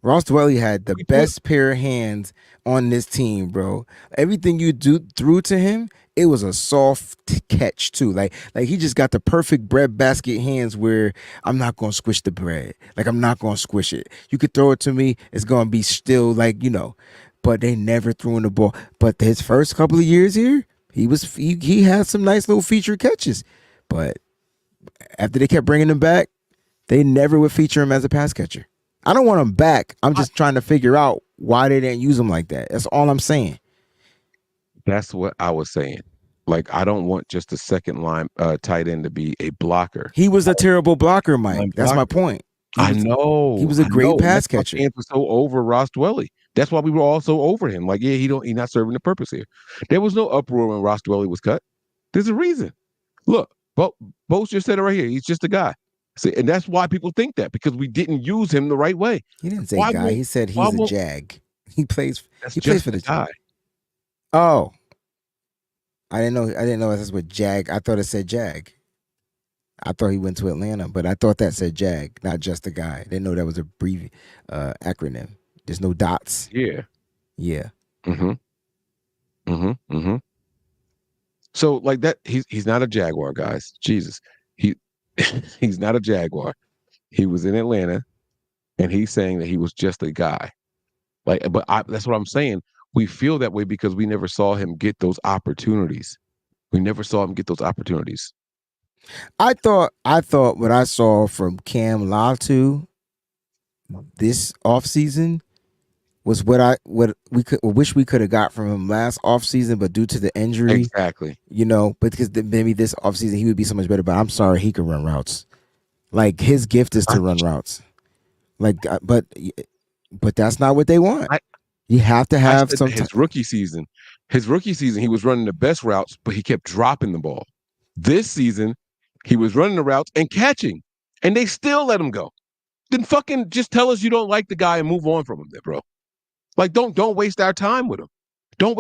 Ross Dwelly had the best pair of hands on this team, bro. Everything you threw to him, it was a soft catch too. Like he just got the perfect bread basket hands where I'm not gonna squish the bread. Like I'm not gonna squish it. You could throw it to me, it's gonna be still like, you know. But they never threw in the ball. But his first couple of years here, he had some nice little feature catches. But after they kept bringing him back, they never would feature him as a pass catcher. I don't want him back. I'm just trying to figure out why they didn't use him like that. That's all I'm saying. That's what I was saying. Like, I don't want just a second line tight end to be a blocker. He was a terrible blocker, Mike. That's my point. I know. He was a great pass catcher. Fans were so over Ross Dwelly. That's why we were all so over him. Like, yeah, he's not serving the purpose here. There was no uproar when Ross Dwelly was cut. There's a reason. Look, Bo's just said it right here. He's just a guy. See, and that's why people think that, because we didn't use him the right way. He didn't say guy. He said he's a jag. He plays for the guy. Oh. I didn't know that's what jag. I thought it said jag. I thought he went to Atlanta, but I thought that said jag, not just a guy. I didn't know that was a brief acronym. There's no dots. Yeah. Yeah. So like that, he's not a Jaguar, guys. Jesus. He's not a Jaguar. He was in Atlanta, and he's saying that he was just a guy. That's what I'm saying. We feel that way because we never saw him get those opportunities. I thought what I saw from Cam Latu this offseason was what we wish we could have got from him last offseason, but due to the injury, exactly. You know, but because maybe this offseason he would be so much better. But I'm sorry, he can run routes. Like his gift is to run routes. Like, but that's not what they want. You have to have some. His rookie season, he was running the best routes, but he kept dropping the ball. This season, he was running the routes and catching, and they still let him go. Then fucking just tell us you don't like the guy and move on from him, there, bro. Like, don't waste our time with him. Don't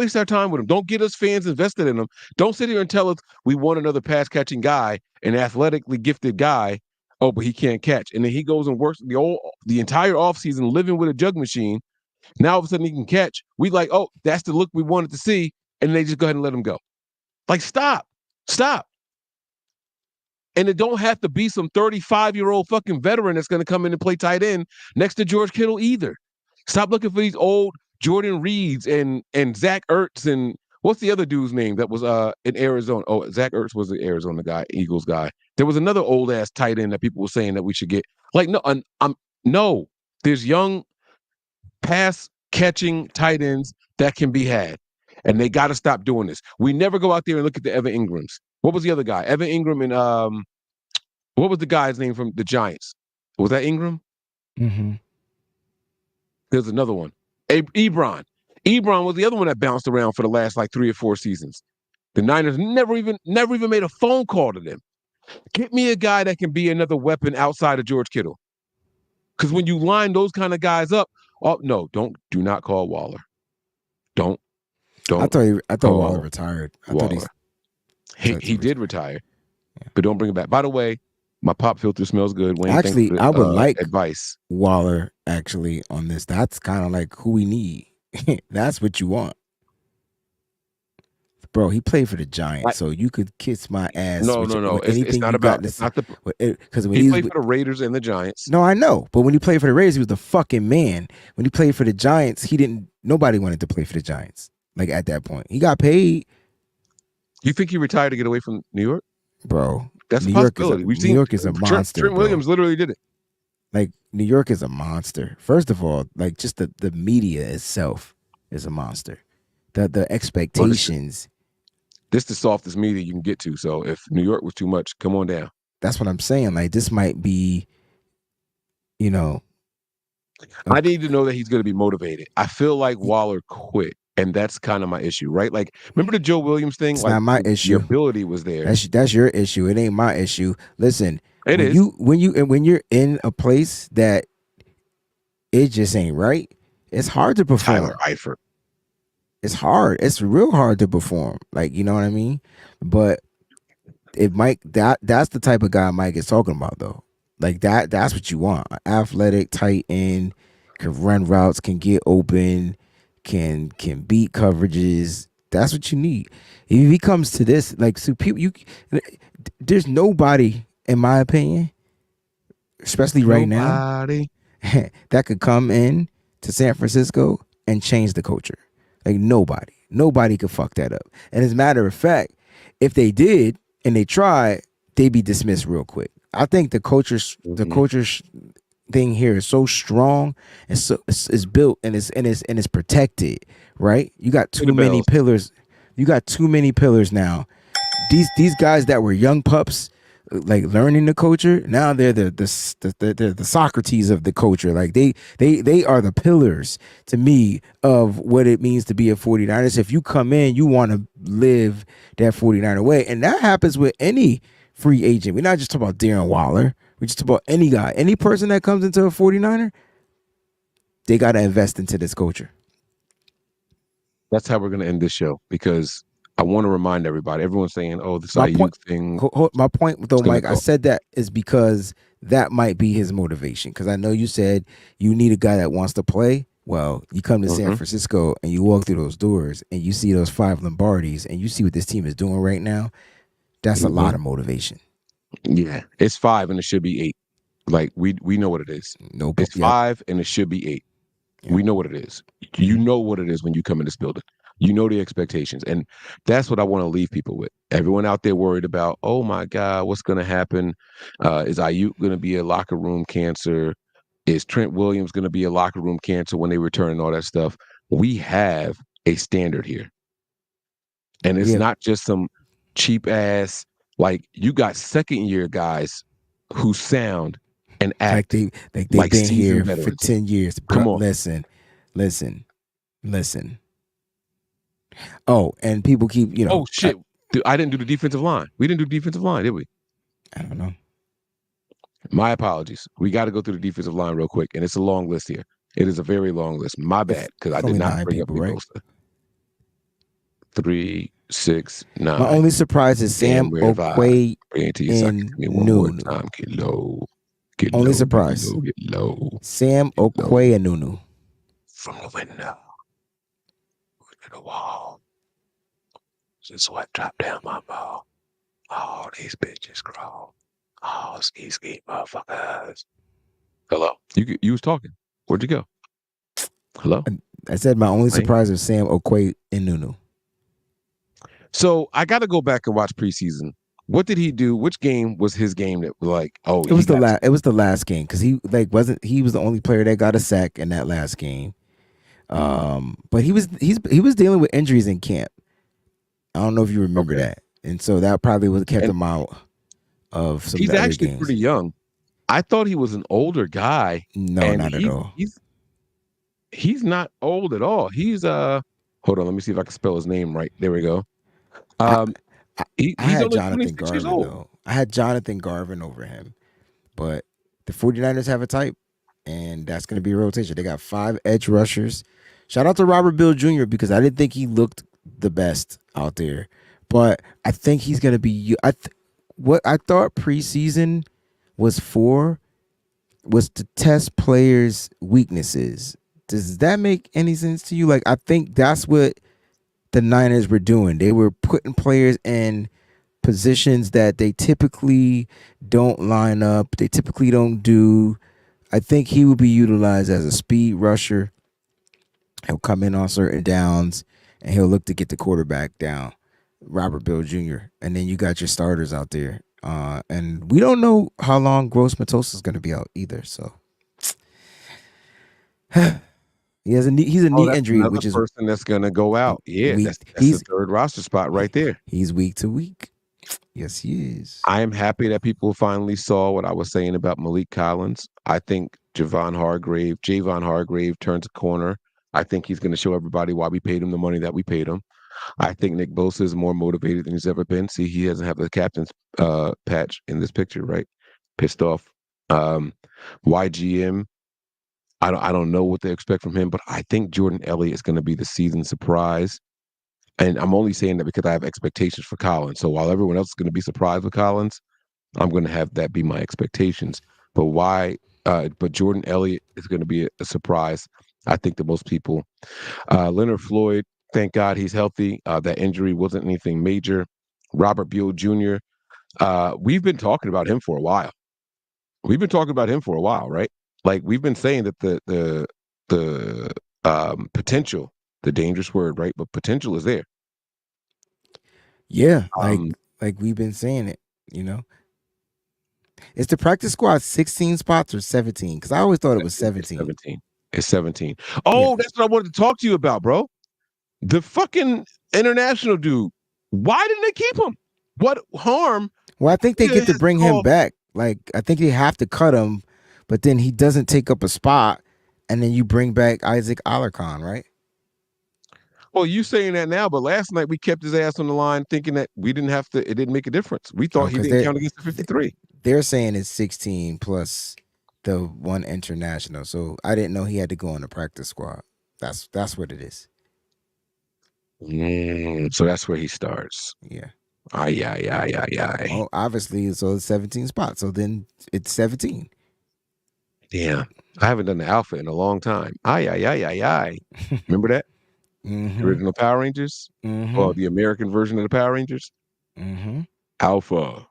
get us fans invested in him. Don't sit here and tell us we want another pass catching guy, an athletically gifted guy. Oh, but he can't catch, and then he goes and works the entire offseason living with a jug machine. Now all of a sudden he can catch. We like, oh, that's the look we wanted to see, and they just go ahead and let him go. Like, stop. And it don't have to be some 35-year-old fucking veteran that's going to come in and play tight end next to George Kittle either. Stop looking for these old Jordan Reeds and Zach Ertz and what's the other dude's name that was in Arizona? Oh, Zach Ertz was the Arizona guy, Eagles guy. There was another old ass tight end that people were saying that we should get. Like, no, there's young pass catching tight ends that can be had. And they got to stop doing this. We never go out there and look at the Evan Ingrams. What was the other guy? Evan Ingram and what was the guy's name from the Giants? Was that Ingram? Mm-hmm. There's another one. Ebron. Ebron was the other one that bounced around for the last like 3 or 4 seasons. The Niners never even made a phone call to them. Get me a guy that can be another weapon outside of George Kittle. Because when you line those kind of guys up, do not call Waller. Don't. I thought Waller retired. He did retire, but don't bring it back. By the way, my pop filter smells good. Wayne, actually, I would like advice. Waller actually on this. That's kind of like who we need. That's what you want. Bro, he played for the Giants, so you could kiss my ass. No. It's not about it's not the because he played for the Raiders and the Giants. No, I know, but when he played for the Raiders, he was the fucking man. When he played for the Giants, nobody wanted to play for the Giants. Like at that point, he got paid. You think he retired to get away from New York, bro? That's a possibility. New York is a monster. Trent Williams literally did it. Like New York is a monster. First of all, like just the media itself is a monster. The expectations. This is the softest media you can get to. So if New York was too much, come on down. That's what I'm saying. Like this might be, I need to know that he's going to be motivated. I feel like Waller quit, and that's kind of my issue, right? Like, remember the Joe Williams thing? It's not my issue. The ability was there. That's your issue. It ain't my issue. Listen, when you're in a place that it just ain't right, it's hard to perform. Tyler Eifert. It's hard. It's real hard to perform. Like, you know what I mean? But if Mike, that's the type of guy Mike is talking about, though. Like that's what you want. An athletic tight end, can run routes, can get open, can beat coverages. That's what you need. If he comes to this, like, so people, there's nobody, in my opinion, especially right now, that could come in to San Francisco and change the culture. Like nobody could fuck that up. And as a matter of fact, if they did and they tried, they'd be dismissed real quick. I think the culture thing here is so strong and so it's built and it's protected, right? You got too many pillars. You got too many pillars now. These guys that were young pups, like learning the culture, now they're the Socrates of the culture. Like they are the pillars to me of what it means to be a 49ers. If you come in, you want to live that 49er way. And that happens with any free agent. We're not just talking about Darren Waller. We're just talking about any guy. Any person that comes into a 49er, they got to invest into this culture. That's how we're going to end this show, because I want to remind everybody. Everyone's saying, "Oh, this Ayuk thing." My point, though, Mike, I said that is because that might be his motivation. Because I know you said you need a guy that wants to play. Well, you come to San Francisco and you walk through those doors and you see those 5 Lombardis and you see what this team is doing right now. That's a lot of motivation. Yeah, it's 5 and it should be 8. Like we know what it is. No, it's 5 and it should be 8. Yeah. We know what it is. You know what it is when you come in this building. You know the expectations. And that's what I want to leave people with. Everyone out there worried about, oh my God, what's going to happen? Is Ayuk going to be a locker room cancer? Is Trent Williams going to be a locker room cancer when they return and all that stuff? We have a standard here. And it's not just some cheap ass, like you got second year guys who sound and act like they've been here veterans. For 10 years. Come on. Listen. Oh, and people keep, Oh shit. I didn't do the defensive line. We didn't do the defensive line, did we? I don't know. My apologies. We got to go through the defensive line real quick, and it's a long list here. It is a very long list. My bad, because I did not bring people, up right? 3, 6, 9. My only surprise is Sam Okwe and Nunu. Get only low, surprise. Get low. Sam Okwe and Nunu. From the window to the wall. Just sweat drop down my ball. All these bitches crawl. Oh, ski, motherfuckers. Hello. You was talking. Where'd you go? Hello. I said my only Right. surprise was Sam Okway and Nunu. So I got to go back and watch preseason. What did he do? Which game was his game that was like, oh, It was the last. It was the last game because he wasn't. He was the only player that got a sack in that last game. But he was dealing with injuries in camp. I don't know if you remember that, and so that probably would have kept him out of some. He's of the actually other games. pretty young. I thought he was an older guy. No, not at all. He's not old at all. He's hold on, let me see if I can spell his name right. There we go. He's had only Jonathan 26 years Garvin old. though. I had Jonathan Garvin over him, but the 49ers have a type, and that's going to be a rotation. They got 5 edge rushers. Shout out to Robert Bill Jr. because I didn't think he looked the best out there, but I think he's going to be. What I thought preseason was to test players' weaknesses. Does that make any sense to you? Like, I think that's what the Niners were doing. They were putting players in positions that they typically don't line up. They typically don't do. I think he will be utilized as a speed rusher. He'll come in on certain downs, and he'll look to get the quarterback down, Robert Bill Jr. And then you got your starters out there. And we don't know how long Gross Matosa is going to be out either. So he's a knee injury, which is person that's going to go out. Yeah, that's the third roster spot right there. He's week to week. Yes, he is. I am happy that people finally saw what I was saying about Malik Collins. I think Javon Hargrave turns a corner. I think he's going to show everybody why we paid him the money that we paid him. I think Nick Bosa is more motivated than he's ever been. See, he doesn't have the captain's patch in this picture, right? Pissed off. YGM, I don't know what they expect from him, but I think Jordan Elliott is going to be the season surprise. And I'm only saying that because I have expectations for Collins. So while everyone else is going to be surprised with Collins, I'm going to have that be my expectations. But but Jordan Elliott is going to be a surprise, I think, to most people. Leonard Floyd, thank God he's healthy. That injury wasn't anything major. Robert Buell Jr., we've been talking about him for a while. Right? Like, we've been saying that the potential, the dangerous word, right? But potential is there. Yeah, like we've been saying it, you know. Is the practice squad 16 spots or 17? Because I always thought it was 17. It's 17. Oh, yeah. That's what I wanted to talk to you about, bro. The fucking international dude. Why didn't they keep him? What harm? Well, I think they get to bring him back. Like, I think they have to cut him, but then he doesn't take up a spot, and then you bring back Isaac Alarcon, right? Well, you saying that now, but last night we kept his ass on the line thinking that we didn't have to, it didn't make a difference. We thought he didn't count against the 53. They're saying it's 16 plus the one international. So I didn't know he had to go on the practice squad. That's what it is. So that's where he starts. Yeah. Aye. Well, obviously, so it's 17 spots. So then it's 17. Yeah. I haven't done the alpha in a long time. Aye. Remember that? Mm-hmm. The original Power Rangers? Mm-hmm. Or the American version of the Power Rangers? Mm-hmm. Alpha.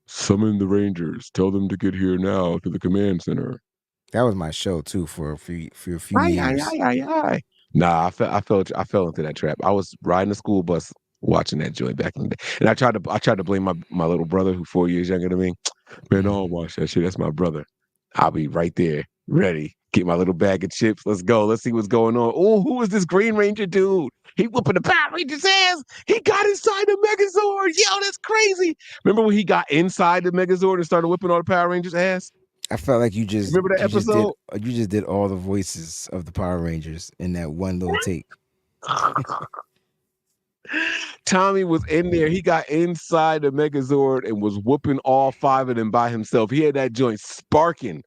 Summon the Rangers. Tell them to get here now to the command center. That was my show too for a few years. Aye. Nah, I fell into that trap. I was riding the school bus watching that joint back in the day. And I tried to blame my little brother who's 4 years younger than me. Man, I don't watch that shit. That's my brother. I'll be right there, ready. Get my little bag of chips. Let's go. Let's see what's going on. Oh, who is this Green Ranger dude? He whooping the Power Rangers' ass. He got inside the Megazord. Yo, that's crazy. Remember when he got inside the Megazord and started whipping all the Power Rangers' ass? I felt like you just remember that episode. You just did all the voices of the Power Rangers in that one little take. Tommy was in there. He got inside the Megazord and was whooping all 5 of them by himself. He had that joint sparking.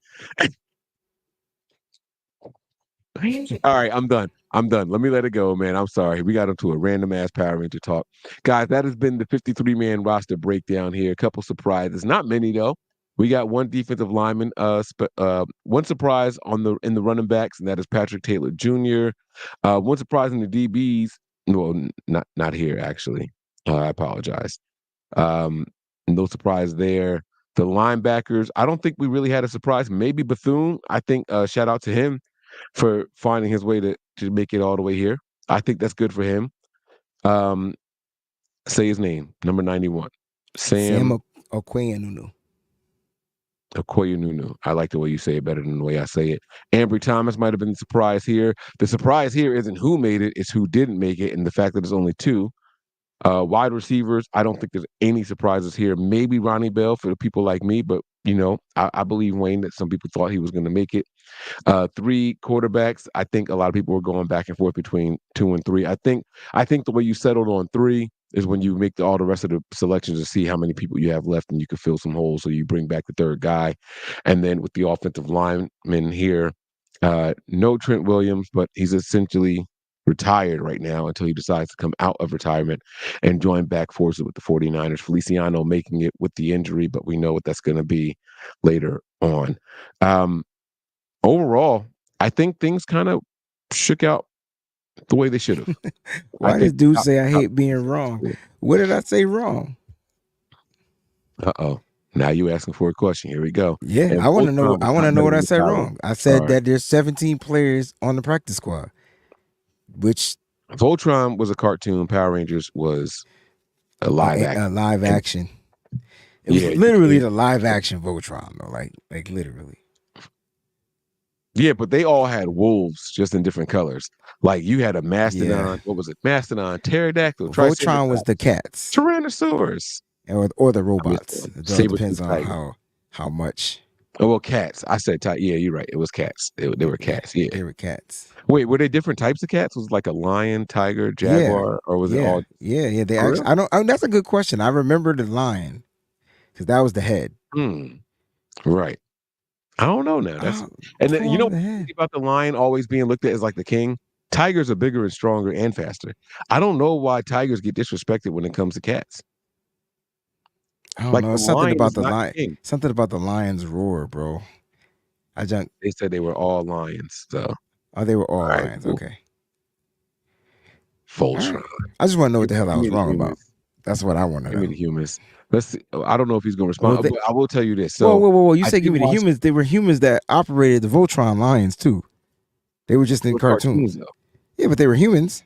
All right, I'm done. Let me let it go, man. I'm sorry. We got into a random ass Power Ranger talk. Guys, that has been the 53-man roster breakdown here. A couple surprises. Not many, though. We got one defensive lineman, one surprise in the running backs, and that is Patrick Taylor Jr. One surprise in the DBs. Well, not here, actually. I apologize. No surprise there. The linebackers, I don't think we really had a surprise. Maybe Bethune. I think shout out to him for finding his way to make it all the way here. I think that's good for him. Say his name, number 91. Sam Okoyenunu. Okoyenunu. I like the way you say it better than the way I say it. Ambry Thomas might have been the surprise here. The surprise here isn't who made it, it's who didn't make it, and the fact that it's only 2. Wide receivers, I don't think there's any surprises here. Maybe Ronnie Bell for the people like me, but I believe, Wayne, that some people thought he was going to make it. 3 quarterbacks, I think a lot of people were going back and forth between 2 and 3. I think the way you settled on 3 is when you make all the rest of the selections to see how many people you have left and you can fill some holes, so you bring back the 3rd guy. And then with the offensive lineman here, no Trent Williams, but he's essentially retired right now until he decides to come out of retirement and join back forces with the 49ers. Feliciano making it with the injury, but we know what that's going to be later on. Overall, I think things kind of shook out the way they should have. Why does dude say I hate being wrong? What did I say wrong? Uh-oh. Now you asking for a question. Here we go. Yeah, and I want to know. I want to know what I said wrong. I said that there's 17 players on the practice squad, which Voltron was a cartoon. Power Rangers was a live action. It was literally the live action Voltron, though. Like literally. Yeah, but they all had wolves, just in different colors. Like you had a mastodon. Yeah. What was it? Mastodon, pterodactyl. Voltron was the cats. Tyrannosaurus. Or the robots. It depends on how much. Oh, well, cats. I said, yeah, you're right. It was cats. They were cats. Yeah, they were cats. Wait, were they different types of cats? Was it like a lion, tiger, jaguar, or was it all? Yeah. They actually. I don't. That's a good question. I remember the lion because that was the head. Right. I don't know now. And then, about the lion always being looked at as like the king. Tigers are bigger and stronger and faster. I don't know why tigers get disrespected when it comes to cats. I don't know. Something about the lion. Something about the lion's roar, bro. They said they were all lions. So. Oh, they were all lions. Cool. Okay. Voltron. Right. I just want to know what the hell I was wrong about. That's what I want to know. Give me the humans. Let's see. I don't know if he's going to respond, but I will tell you this. So, whoa. You said give me the humans. They were humans that operated the Voltron lions too. They were just in cartoons. Yeah, but they were humans.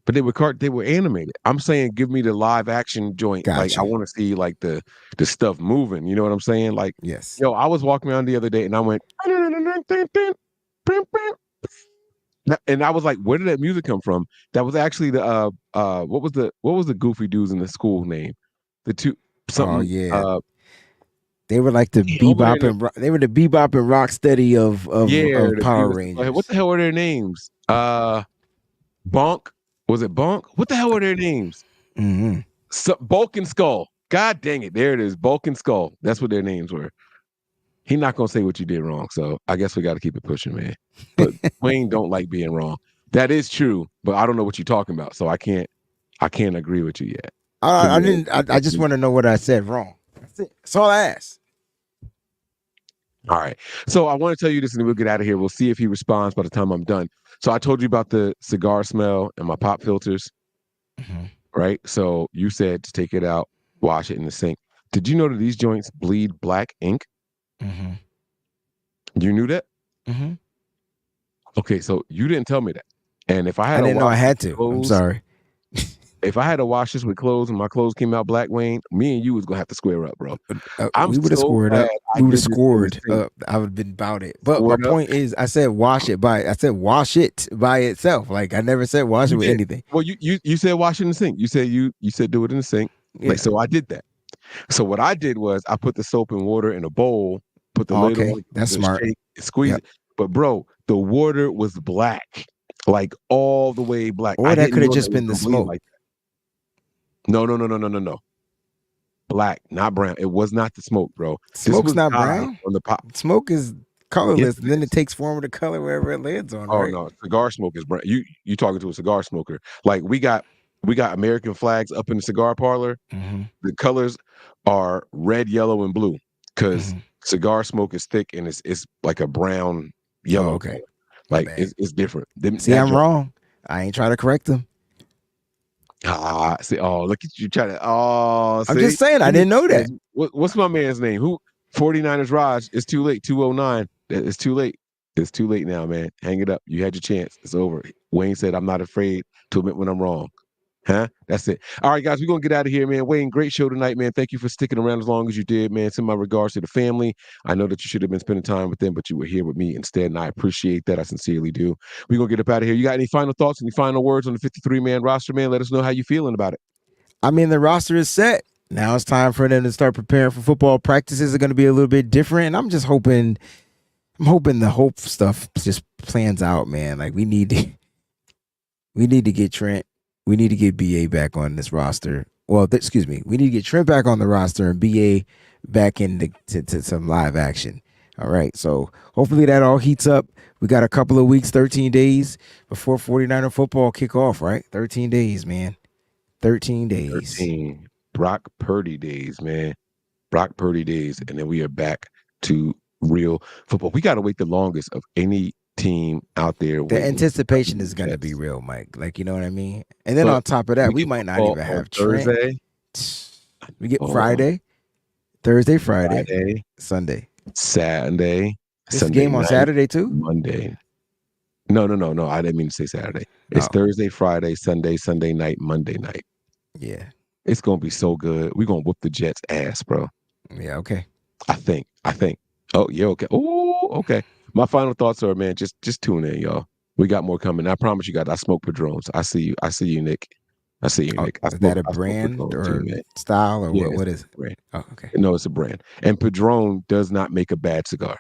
But they were animated. I'm saying give me the live action joint. Gotcha. Like I want to see like the stuff moving. You know what I'm saying? Like, yes. I was walking around the other day and I went and I was like, where did that music come from? That was actually the what was the goofy dudes in the school name? The two something. Oh yeah. They were like the bebop and rocksteady of Power Rangers. What the hell were their names? Bonk. Was it Bonk? What the hell were their names? Mm-hmm. Bulk and Skull. God dang it. There it is. Bulk and Skull. That's what their names were. He's not going to say what you did wrong. So I guess we got to keep it pushing, man. But Wayne don't like being wrong. That is true. But I don't know what you're talking about. So I can't agree with you yet. I just want to know what I said wrong. That's it. That's all I asked. All right. So I want to tell you this and we'll get out of here. We'll see if he responds by the time I'm done. So I told you about the cigar smell and my pop filters, right? So you said to take it out, wash it in the sink. Did you know that these joints bleed black ink? Mm-hmm. You knew that? Mm-hmm. Okay, so you didn't tell me that. And if I didn't know I had to. I'm sorry. If I had to wash this with clothes and my clothes came out black, Wayne, me and you was gonna have to square up, bro. We would have squared up. We would have scored up. I would have been about it. But my point is, I said wash it by itself. Like I never said wash it with anything. Well, you said wash it in the sink. You said do it in the sink. Yeah. Like, so I did that. So what I did was I put the soap and water in a bowl, put the lid on. That's smart. Shake, squeeze it. But bro, the water was black, like all the way black. Or that could have just been the smoke. Like No. Black, not brown. It was not the smoke, bro. Smoke's not brown. On the pop. Smoke is colorless, and then it takes form of the color wherever it lands on. Oh right? no, cigar smoke is brown. You talking to a cigar smoker? Like we got American flags up in the cigar parlor. Mm-hmm. The colors are red, yellow, and blue because cigar smoke is thick and it's like a brown yellow. Oh, okay, color. Like it's different. See, I'm wrong. I ain't trying to correct them. See, oh, look at you trying to. Oh, I'm see? just saying, I didn't know that. What's my man's name? 49ers Raj. It's too late. 209. It's too late. It's too late now, man. Hang it up. You had your chance. It's over. Wayne said, I'm not afraid to admit when I'm wrong. Huh? That's it. All right, guys, we're going to get out of here, man. Wayne, great show tonight, man. Thank you for sticking around as long as you did, man. Send my regards to the family. I know that you should have been spending time with them, but you were here with me instead, and I appreciate that. I sincerely do. We're going to get up out of here. You got any final thoughts, any final words on the 53-man roster, man? Let us know how you feeling about it. I mean, the roster is set. Now it's time for them to start preparing for football. Practices are going to be a little bit different, and I'm hoping the hope stuff just plans out, man. Like we need to get Trent. We need to get BA back on this roster. Well, excuse me. We need to get Trent back on the roster and BA back into to some live action. All right. So hopefully that all heats up. We got a couple of weeks, 13 days before 49er football kick off, right? 13 days, man. 13 days. 13. Brock Purdy days, man. Brock Purdy days. And then we are back to real football. We got to wait the longest of any team out there. The anticipation is going to be real, Mike. Like, you know what I mean? And then on top of that, we might not even have Thursday. We get Friday, Thursday, Friday, Sunday, Saturday. Sunday game on Saturday too? Monday. No. I didn't mean to say Saturday. It's Thursday, Friday, Sunday night, Monday night. Yeah. It's going to be so good. We're going to whoop the Jets' ass, bro. Yeah, okay. I think. Oh, yeah, okay. Oh, okay. My final thoughts are, man, just tune in, y'all. We got more coming. I promise you guys, I smoke Padrones. I see you, Nick. I see you, Nick. Is that a brand or style or what is it? Brand. Oh, okay. No, it's a brand. And Padron does not make a bad cigar.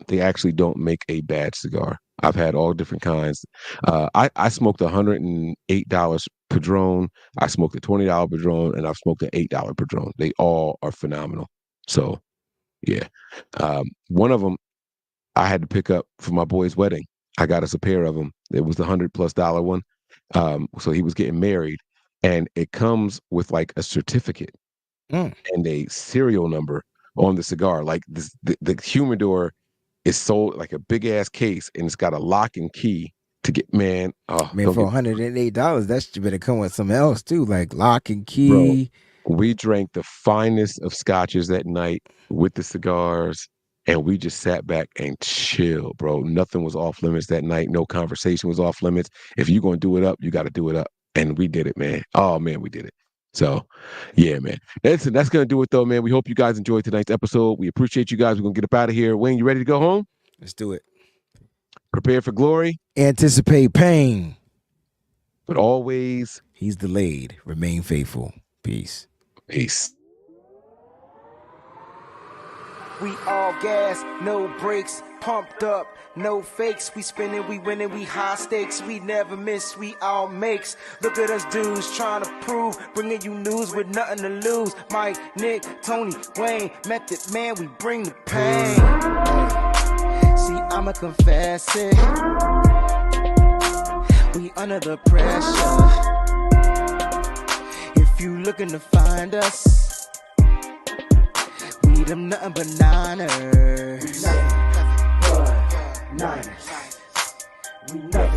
They actually don't make a bad cigar. I've had all different kinds. I smoked $108 Padron. I smoked a $20 Padron, and I've smoked an $8 Padron. They all are phenomenal. So, yeah. One of them I had to pick up for my boy's wedding. I got us a pair of them. It was the $100+ one. So he was getting married, and it comes with like a certificate and a serial number on the cigar. Like this, the humidor is sold like a big ass case, and it's got a lock and key to get man. Oh, man, for $108, that better come with something else too, like lock and key. Bro, we drank the finest of scotches that night with the cigars. And we just sat back and chill, bro. Nothing was off limits that night. No conversation was off limits. If you're going to do it up, you got to do it up. And we did it, man. Oh, man, we did it. So, yeah, man. That's going to do it, though, man. We hope you guys enjoyed tonight's episode. We appreciate you guys. We're going to get up out of here. Wayne, you ready to go home? Let's do it. Prepare for glory. Anticipate pain. But always. He's delayed. Remain faithful. Peace. Peace. We all gas, no brakes, pumped up, no fakes. We spinning, we winning, we high stakes. We never miss, we all makes. Look at us dudes trying to prove, bringing you news with nothing to lose. Mike, Nick, Tony, Wayne, Method Man, we bring the pain. See, I'ma confess it. We under the pressure. If you looking to find us, them nothing but Niners. Nothing but Niners. We nothing